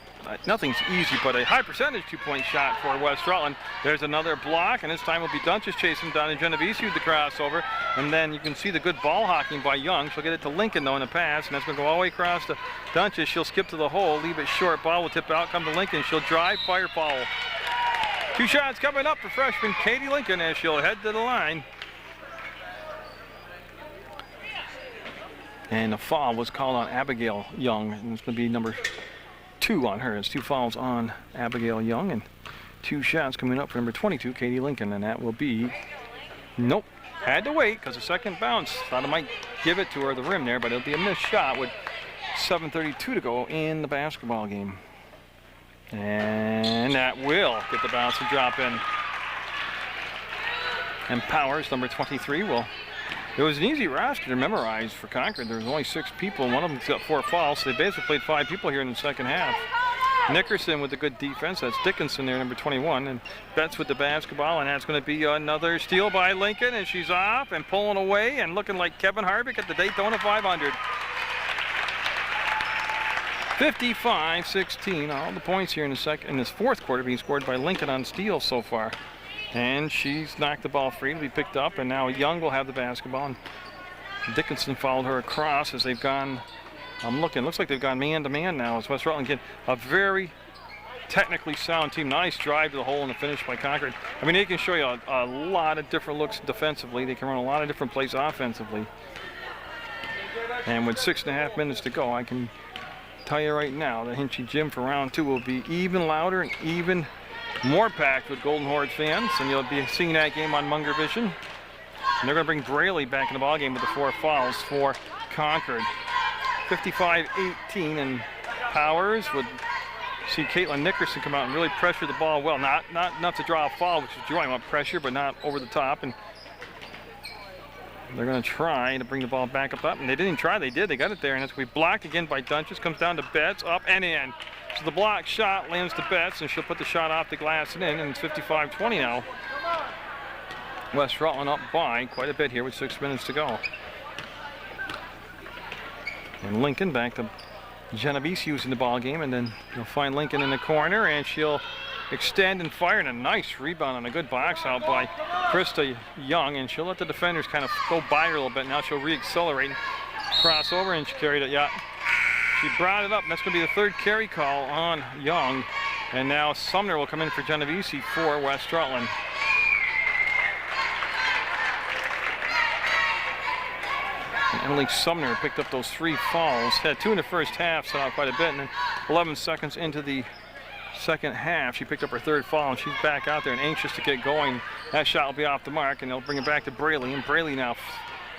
nothing's easy, but a high percentage 2-point shot for West Rutland. There's another block, and this time will be Dunches chasing down and Genovese with the crossover. And then you can see the good ball hawking by Young. She'll get it to Lincoln, though, in the pass, and that's going to go all the way across to Dunches. She'll skip to the hole, leave it short. Ball will tip out, come to Lincoln. She'll drive, fire, foul. 2 shots coming up for freshman Katie Lincoln as she'll head to the line. And the foul was called on Abigail Young, and it's going to be number 2 on her. It's 2 fouls on Abigail Young, and 2 shots coming up for number 22, Katie Lincoln, and that will be, nope, had to wait because the second bounce. Thought I might give it to her, the rim there, but it'll be a missed shot with 7:32 to go in the basketball game. And that will get the bounce and drop in. And Powers, number 23, will. It was an easy roster to memorize for Concord. There was only 6 people, and one of them got 4 fouls, so they basically played 5 people here in the second half. Nickerson with the good defense. That's Dickinson there, number 21, and Betts with the basketball, and that's going to be another steal by Lincoln, and she's off and pulling away and looking like Kevin Harvick at the Daytona 500. 55-16. All the points here in this fourth quarter being scored by Lincoln on steals so far. And she's knocked the ball free. It'll be picked up, and now Young will have the basketball. And Dickinson followed her across as they've gone. Looks like they've gone man-to-man now as West Rutland get a very technically sound team. Nice drive to the hole and the finish by Concord. I mean, they can show you a lot of different looks defensively. They can run a lot of different plays offensively. And with 6.5 minutes to go, I can tell you right now, the Hinchy Gym for round 2 will be even louder and even more packed with Golden Horde fans, and you'll be seeing that game on Munger Vision. And they're going to bring Braley back in the ballgame with the 4 fouls for Concord. 55-18, and Powers would see Caitlin Nickerson come out and really pressure the ball well. Not enough to draw a foul, which is drawing up pressure, but not over the top. And they're going to try to bring the ball back up, and they didn't try. They did. They got it there, and it's going to be blocked again by Dunches. Comes down to Betts, up and in. So the block shot lands to Betts, and she'll put the shot off the glass and in, and it's 55-20 now. West Rutland up by quite a bit here with 6 minutes to go. And Lincoln back to Genovese using the ball game, and then you'll find Lincoln in the corner, and she'll extend and fire, and a nice rebound and a good box out by Krista Young, and she'll let the defenders kind of go by her a little bit. Now she'll re-accelerate, cross over, and she carried it. Yeah, she brought it up, and that's going to be the 3rd carry call on Young. And now Sumner will come in for Genovese for West Rutland. And Emily Sumner picked up those 3 fouls. Had 2 in the first half, so quite a bit. And then 11 seconds into the second half, she picked up her 3rd foul, and she's back out there and anxious to get going. That shot will be off the mark, and they'll bring it back to Braley. And Braley now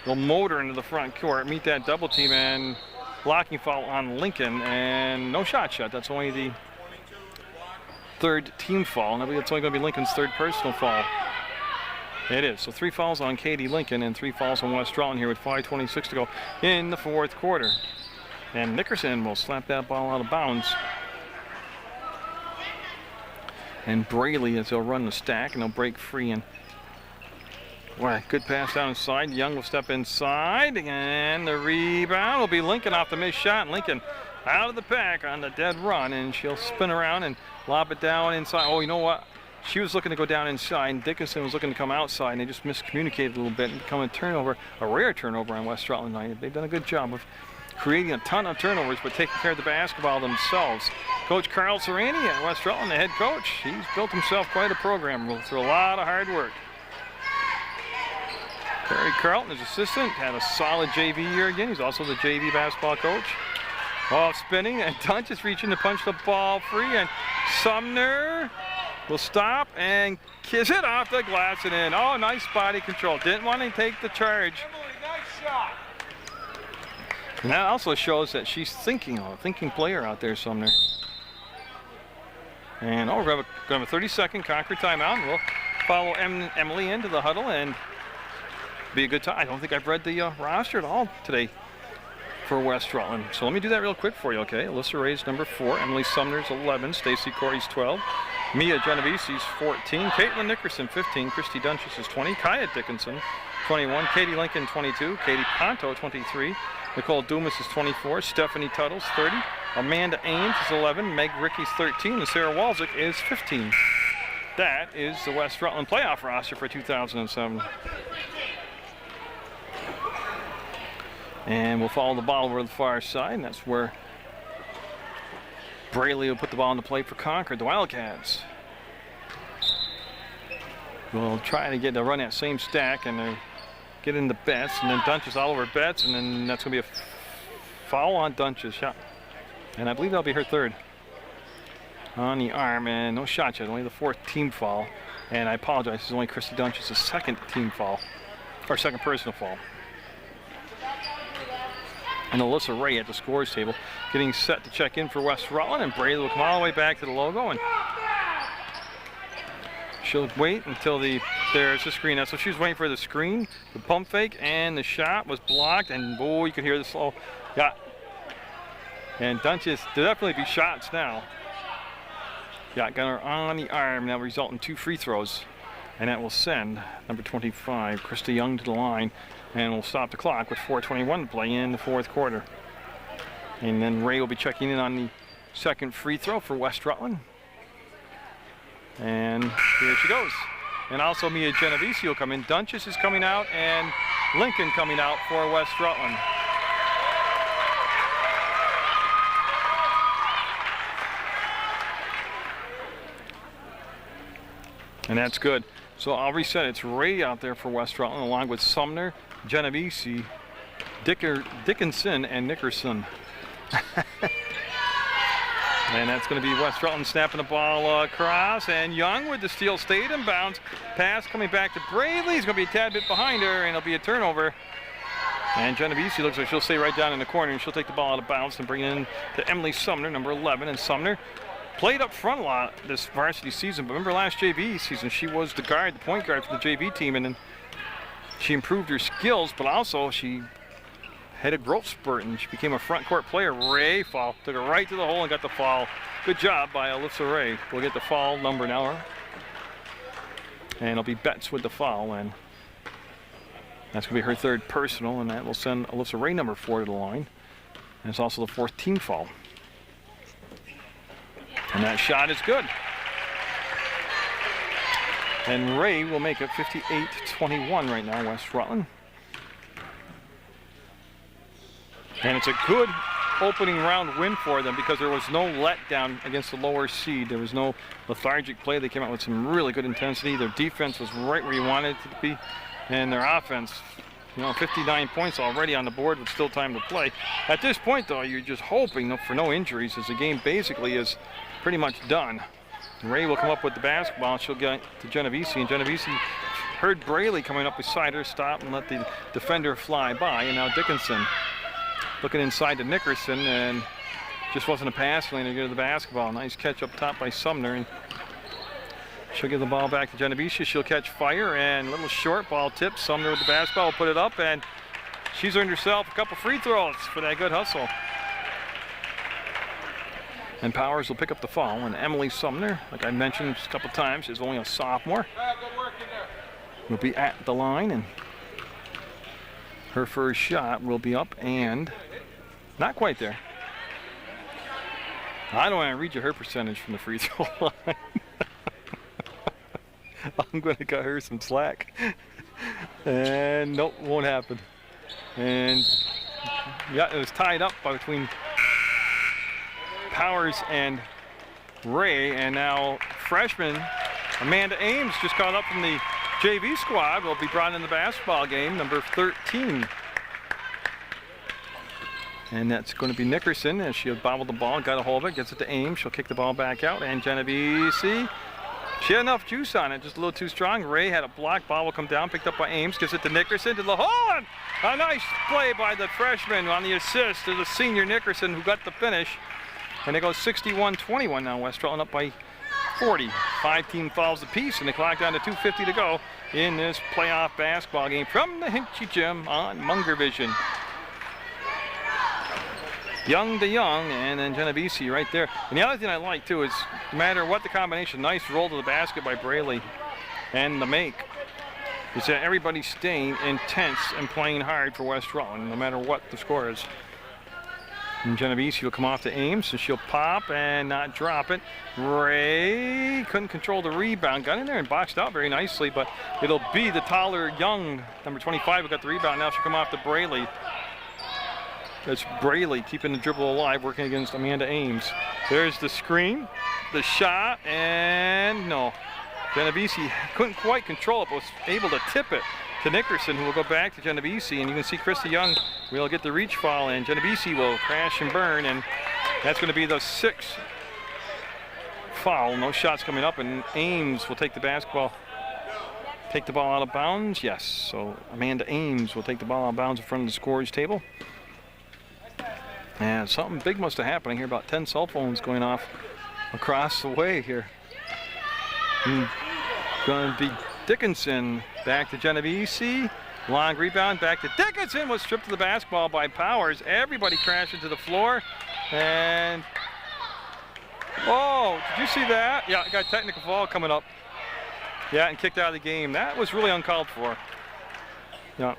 will motor into the front court, meet that double team, and blocking foul on Lincoln, and no shot. That's only the 3rd team foul, and it's only going to be Lincoln's 3rd personal foul. It is. So 3 fouls on Katie Lincoln and 3 fouls on West Rutland here with 5:26 to go in the 4th quarter. And Nickerson will slap that ball out of bounds. And Braley, as they'll run the stack, and they'll break free. And boy, good pass down inside. Young will step inside, and the rebound will be Lincoln off the missed shot. Lincoln out of the pack on the dead run, and she'll spin around and lob it down inside. Oh, you know what? She was looking to go down inside, and Dickinson was looking to come outside, and they just miscommunicated a little bit and become a turnover, a rare turnover on West Rutland tonight. They've done a good job of creating a ton of turnovers, but taking care of the basketball themselves. Coach Carl Serrani at West Rutland, the head coach, he's built himself quite a program through a lot of hard work. Terry Carlton, his assistant, had a solid JV year again. He's also the JV basketball coach. Off spinning, and Dunches reaching to punch the ball free, and Sumner will stop and kiss it off the glass and in. Oh, nice body control. Didn't want to take the charge. And that also shows that she's thinking, a thinking player out there, Sumner. And we're going to have a 30-second Concord timeout, and we'll follow Emily into the huddle and be a good time. I don't think I've read the roster at all today. for West Rutland. So let me do that real quick for you, okay? Alyssa Ray's number 4, Emily Sumner's 11, Stacy Corey's 12, Mia Geneviese's 14, Caitlin Nickerson 15, Christy Dunches is 20, Kaya Dickinson 21, Katie Lincoln 22, Katie Ponto 23, Nicole Dumas is 24, Stephanie Tuttle's 30, Amanda Ames is 11, Meg Ricky's 13, and Sarah Walczyk is 15. That is the West Rutland playoff roster for 2007. And we'll follow the ball over to the far side, and that's where Braley will put the ball on the plate for Concord, the Wildcats. We'll try to get to run that same stack and get into Betts, and then Dunches all over Betts, and then that's going to be a foul on Dunches. Shot. And I believe that'll be her 3rd. On the arm, and no shot yet, only the 4th team foul. And I apologize, this is only Christy Dunches' 2nd team foul, or 2nd personal foul. And Alyssa Ray at the scores table, getting set to check in for West Rutland, and Brady will come all the way back to the logo, and she'll wait until there's the screen. That's what she was waiting for, the screen, the pump fake, and the shot was blocked, and boy, you can hear the slow. Yeah. And Dunches, there'll definitely be shots now. Yeah, got her on the arm, that will result in 2 free throws. And that will send number 25, Krista Young, to the line. And we'll stop the clock with 4:21 to play in the 4th quarter. And then Ray will be checking in on the 2nd free throw for West Rutland. And here she goes. And also Mia Genovese will come in. Dunches is coming out, and Lincoln coming out for West Rutland. And that's good. So I'll reset. It's Ray out there for West Rutland, along with Sumner, Genovese, Dickinson, and Nickerson. And that's going to be West Rutland snapping the ball across. And Young with the steal, stayed in bounds. Pass coming back to Braley. He's going to be a tad bit behind her, and it'll be a turnover. And Genovese looks like she'll stay right down in the corner, and she'll take the ball out of bounds and bring it in to Emily Sumner, number 11. And Sumner played up front a lot this varsity season, but remember last JV season, she was the guard, the point guard for the JV team, and then she improved her skills, but also she had a growth spurt, and she became a front court player. Ray foul, took her right to the hole and got the foul. Good job by Alyssa Ray. We'll get the foul number now. And it'll be Betts with the foul, and that's going to be her 3rd personal, and that will send Alyssa Ray, number 4, to the line. And it's also the 4th team foul. And that shot is good. And Ray will make it 58-21 right now, West Rutland. And it's a good opening round win for them because there was no letdown against the lower seed. There was no lethargic play. They came out with some really good intensity. Their defense was right where you wanted it to be. And their offense, 59 points already on the board with still time to play. At this point, though, you're just hoping for no injuries as the game basically is pretty much done. Ray will come up with the basketball. She'll get to Genovese, and Genovese heard Braley coming up beside her, stop and let the defender fly by. And now Dickinson looking inside to Nickerson, and just wasn't a pass lane to get to the basketball. Nice catch up top by Sumner, and she'll give the ball back to Genovese. She'll catch fire, and a little short ball tip. Sumner with the basketball will put it up, and she's earned herself a couple free throws for that good hustle. And Powers will pick up the foul, and Emily Sumner, like I mentioned a couple times, is only a sophomore. Will be at the line, and her first shot will be up, and not quite there. I don't want to read you her percentage from the free throw line. I'm going to cut her some slack. And nope, won't happen. And yeah, it was tied up between Powers and Ray, and now freshman Amanda Ames just caught up from the JV squad will be brought in the basketball game, number 13. And that's going to be Nickerson as she'll bobble the ball, got a hold of it, gets it to Ames. She'll kick the ball back out, and Genovese, she had enough juice on it, just a little too strong. Ray had a block, ball will come down, picked up by Ames, gives it to Nickerson to the hole, and a nice play by the freshman on the assist to the senior Nickerson, who got the finish. And it goes 61-21 now. West Rutland up by 40. 5 team fouls apiece, and the clock down to 2:50 to go in this playoff basketball game from the Hinchy Gym on Munger Vision. Young to Young, and then Genovese right there. And the other thing I like too is no matter what the combination, nice roll to the basket by Braley and the make. Is that everybody's staying intense and playing hard for West Rutland, no matter what the score is. And Genovese will come off to Ames, and she'll pop and not drop it. Ray couldn't control the rebound. Got in there and boxed out very nicely, but it'll be the taller Young, number 25, who got the rebound. Now she'll come off to Braley. That's Braley keeping the dribble alive, working against Amanda Ames. There's the screen, the shot, and no. Genovese couldn't quite control it, but was able to tip it to Nickerson, who will go back to Genovese, and you can see Krista Young will get the reach foul, and Genovese will crash and burn, and that's going to be the 6th foul. No shots coming up, and Ames will take the basketball, take the ball out of bounds. Yes, so Amanda Ames will take the ball out of bounds in front of the scorers table. And something big must have happened. I hear about 10 cell phones going off across the way here. Going to be Dickinson back to Genovese. Long rebound back to Dickinson. Was stripped to the basketball by Powers. Everybody crashed into the floor. And oh, did you see that? Yeah, got a technical foul coming up. Yeah, and kicked out of the game. That was really uncalled for. Yeah.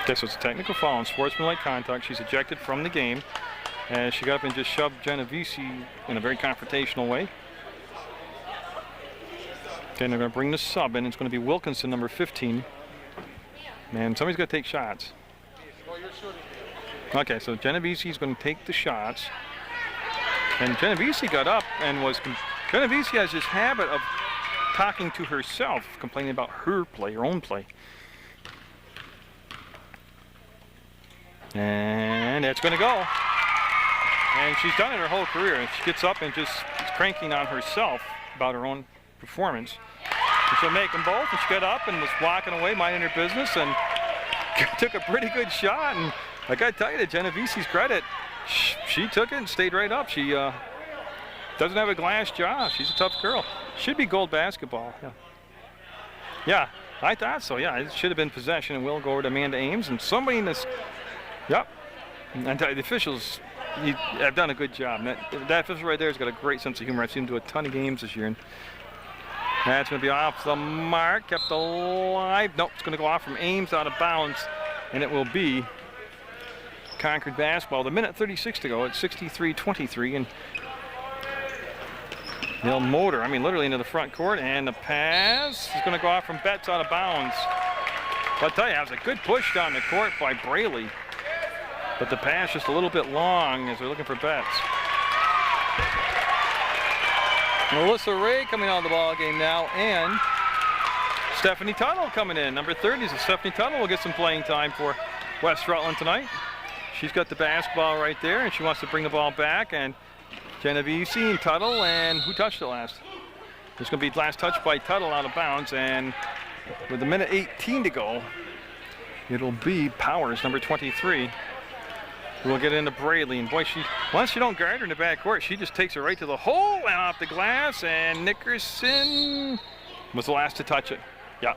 Okay, so it's a technical foul and sportsmanlike contact. She's ejected from the game as she got up and just shoved Genovese in a very confrontational way. Okay, they're going to bring the sub in. It's going to be Wilkinson, number 15. And somebody's got to take shots. Okay, so Genovese is going to take the shots. And Genovese got up and was... Genovese has this habit of talking to herself, complaining about her play, her own play. And that's going to go. And she's done it her whole career. And she gets up and just is cranking on herself about her own performance. And she'll make them both. And she got up and was walking away, minding her business, and took a pretty good shot. And I got to tell you, to Genovese's credit, she took it and stayed right up. She doesn't have a glass jaw. She's a tough girl. Should be gold basketball. Yeah. Yeah, I thought so. Yeah, it should have been possession, and we'll go over to Amanda Ames. And somebody in this... Yep, and the officials have done a good job. That official right there has got a great sense of humor. I've seen him do a ton of games this year. And that's going to be off the mark, kept alive. Nope, it's going to go off from Ames out of bounds, and it will be Concord basketball. The minute 36 to go. It's 63-23, and they'll motor, I mean literally into the front court, and the pass is going to go off from Betts out of bounds. But I'll tell you, that was a good push down the court by Braley. But the pass just a little bit long as they're looking for Betts. Melissa Ray coming out of the ball game now, and Stephanie Tuttle coming in. Number 30 is Stephanie Tuttle will get some playing time for West Rutland tonight. She's got the basketball right there, and she wants to bring the ball back. And Genovese and Tuttle, and who touched it last? It's going to be last touch by Tuttle out of bounds, and with a minute 18 to go, it'll be Powers, number 23. We'll get into Braley, and boy, once you don't guard her in the backcourt, she just takes it right to the hole and off the glass, and Nickerson was the last to touch it. Yeah.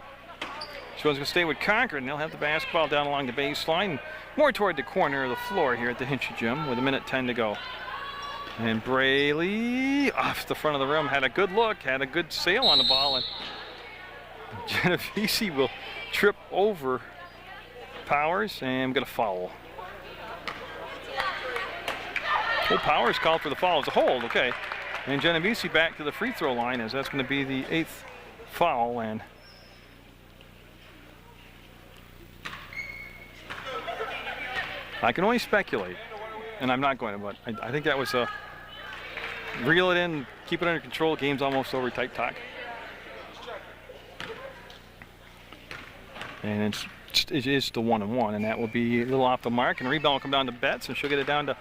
She was going to stay with Concord, and they'll have the basketball down along the baseline, more toward the corner of the floor here at the Hinchy Gym with a minute 10 to go. And Braley, off the front of the rim, had a good look, had a good sail on the ball, and Genovese will trip over Powers and get a foul. Oh, Powers called for the foul as a hold, okay. And Genovese back to the free throw line, as that's going to be the 8th foul. And I can only speculate, and I'm not going to, but I think that was a reel it in, keep it under control, game's almost over type talk. And it is the 1-and-1, and that will be a little off the mark. And rebound will come down to Betts, and she'll get it down to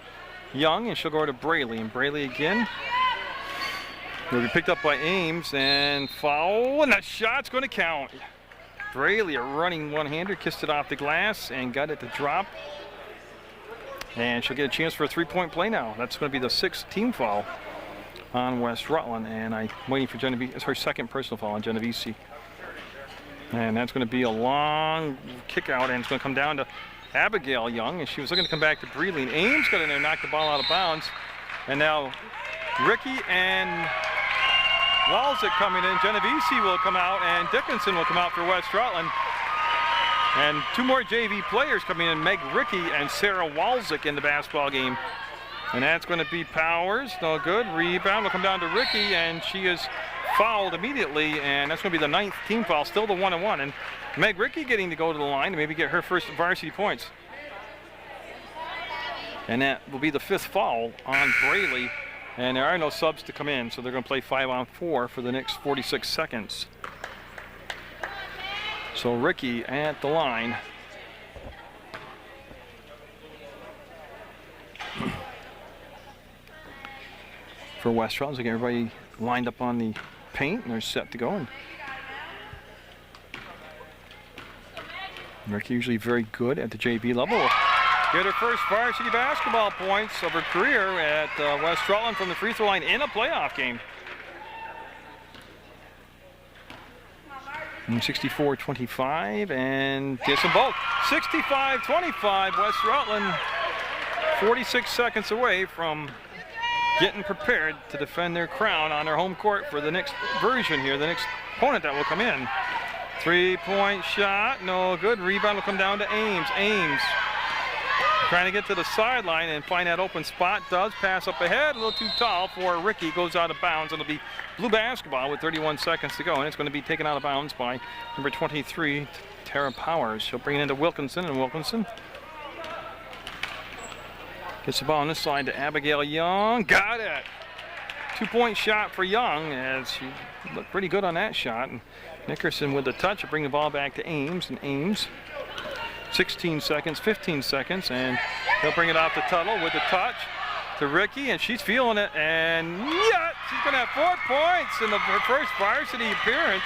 Young, and she'll go to Braley. And Braley again will be picked up by Ames, and foul, and that shot's going to count. Braley, a running one-hander, kissed it off the glass and got it to drop. And she'll get a chance for a three-point play now. That's going to be the 6th team foul on West Rutland, and I'm waiting for Genevieve. It's her second personal foul on Genevieve. And that's going to be a long kick out, and it's going to come down to Abigail Young, and she was looking to come back to Breedley. And Ames got in there, knocked the ball out of bounds, and now Ricky and Walczyk coming in. Genevieve will come out, and Dickinson will come out for West Rutland. And two more JV players coming in, Meg Ricky and Sarah Walczyk in the basketball game. And that's going to be Powers, no good. Rebound will come down to Ricky, and she is fouled immediately, and that's going to be the 9th team foul, still the 1-1. And Meg Ricky getting to go to the line to maybe get her first varsity points. And that will be the 5th foul on Braley. And there are no subs to come in, so they're going to play 5-on-4 for the next 46 seconds. So Ricky at the line. For West Rutland, so everybody lined up on the paint, and they're set to go. And Ricky usually very good at the JV level. Get her first varsity basketball points of her career at West Rutland from the free throw line in a playoff game. 64-25, and gets them both. 65-25, West Rutland 46 seconds away from getting prepared to defend their crown on their home court for the next version here, the next opponent that will come in. 3-point shot, no good. Rebound will come down to Ames. Ames trying to get to the sideline and find that open spot. Does pass up ahead, a little too tall for Ricky. Goes out of bounds. It'll be blue basketball with 31 seconds to go, and it's going to be taken out of bounds by number 23, Tara Powers. She'll bring it into Wilkinson, and Wilkinson gets the ball on this side to Abigail Young. Got it! 2-point shot for Young, as she looked pretty good on that shot. And Nickerson with the touch will bring the ball back to Ames, and Ames 16 seconds, 15 seconds, and he'll bring it off to Tuttle with the touch to Ricky, and she's feeling it, and yeah, she's going to have 4 points in her first varsity appearance.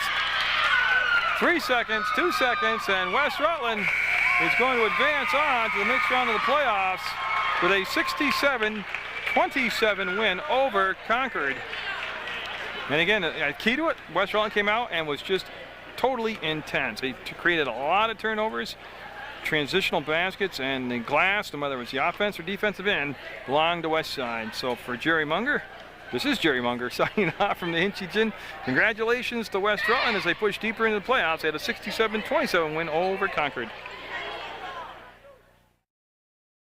3 seconds, 2 seconds, and West Rutland is going to advance on to the next round of the playoffs with a 67-27 win over Concord. And again, key to it, West Rutland came out and was just totally intense. They created a lot of turnovers, transitional baskets, and the glass, no matter if it's the offense or defensive end, belonged to West Side. So for Jerry Munger, this is Jerry Munger signing off from the Hinchingen. Congratulations to West Rutland as they push deeper into the playoffs. They had a 67-27 win over Concord.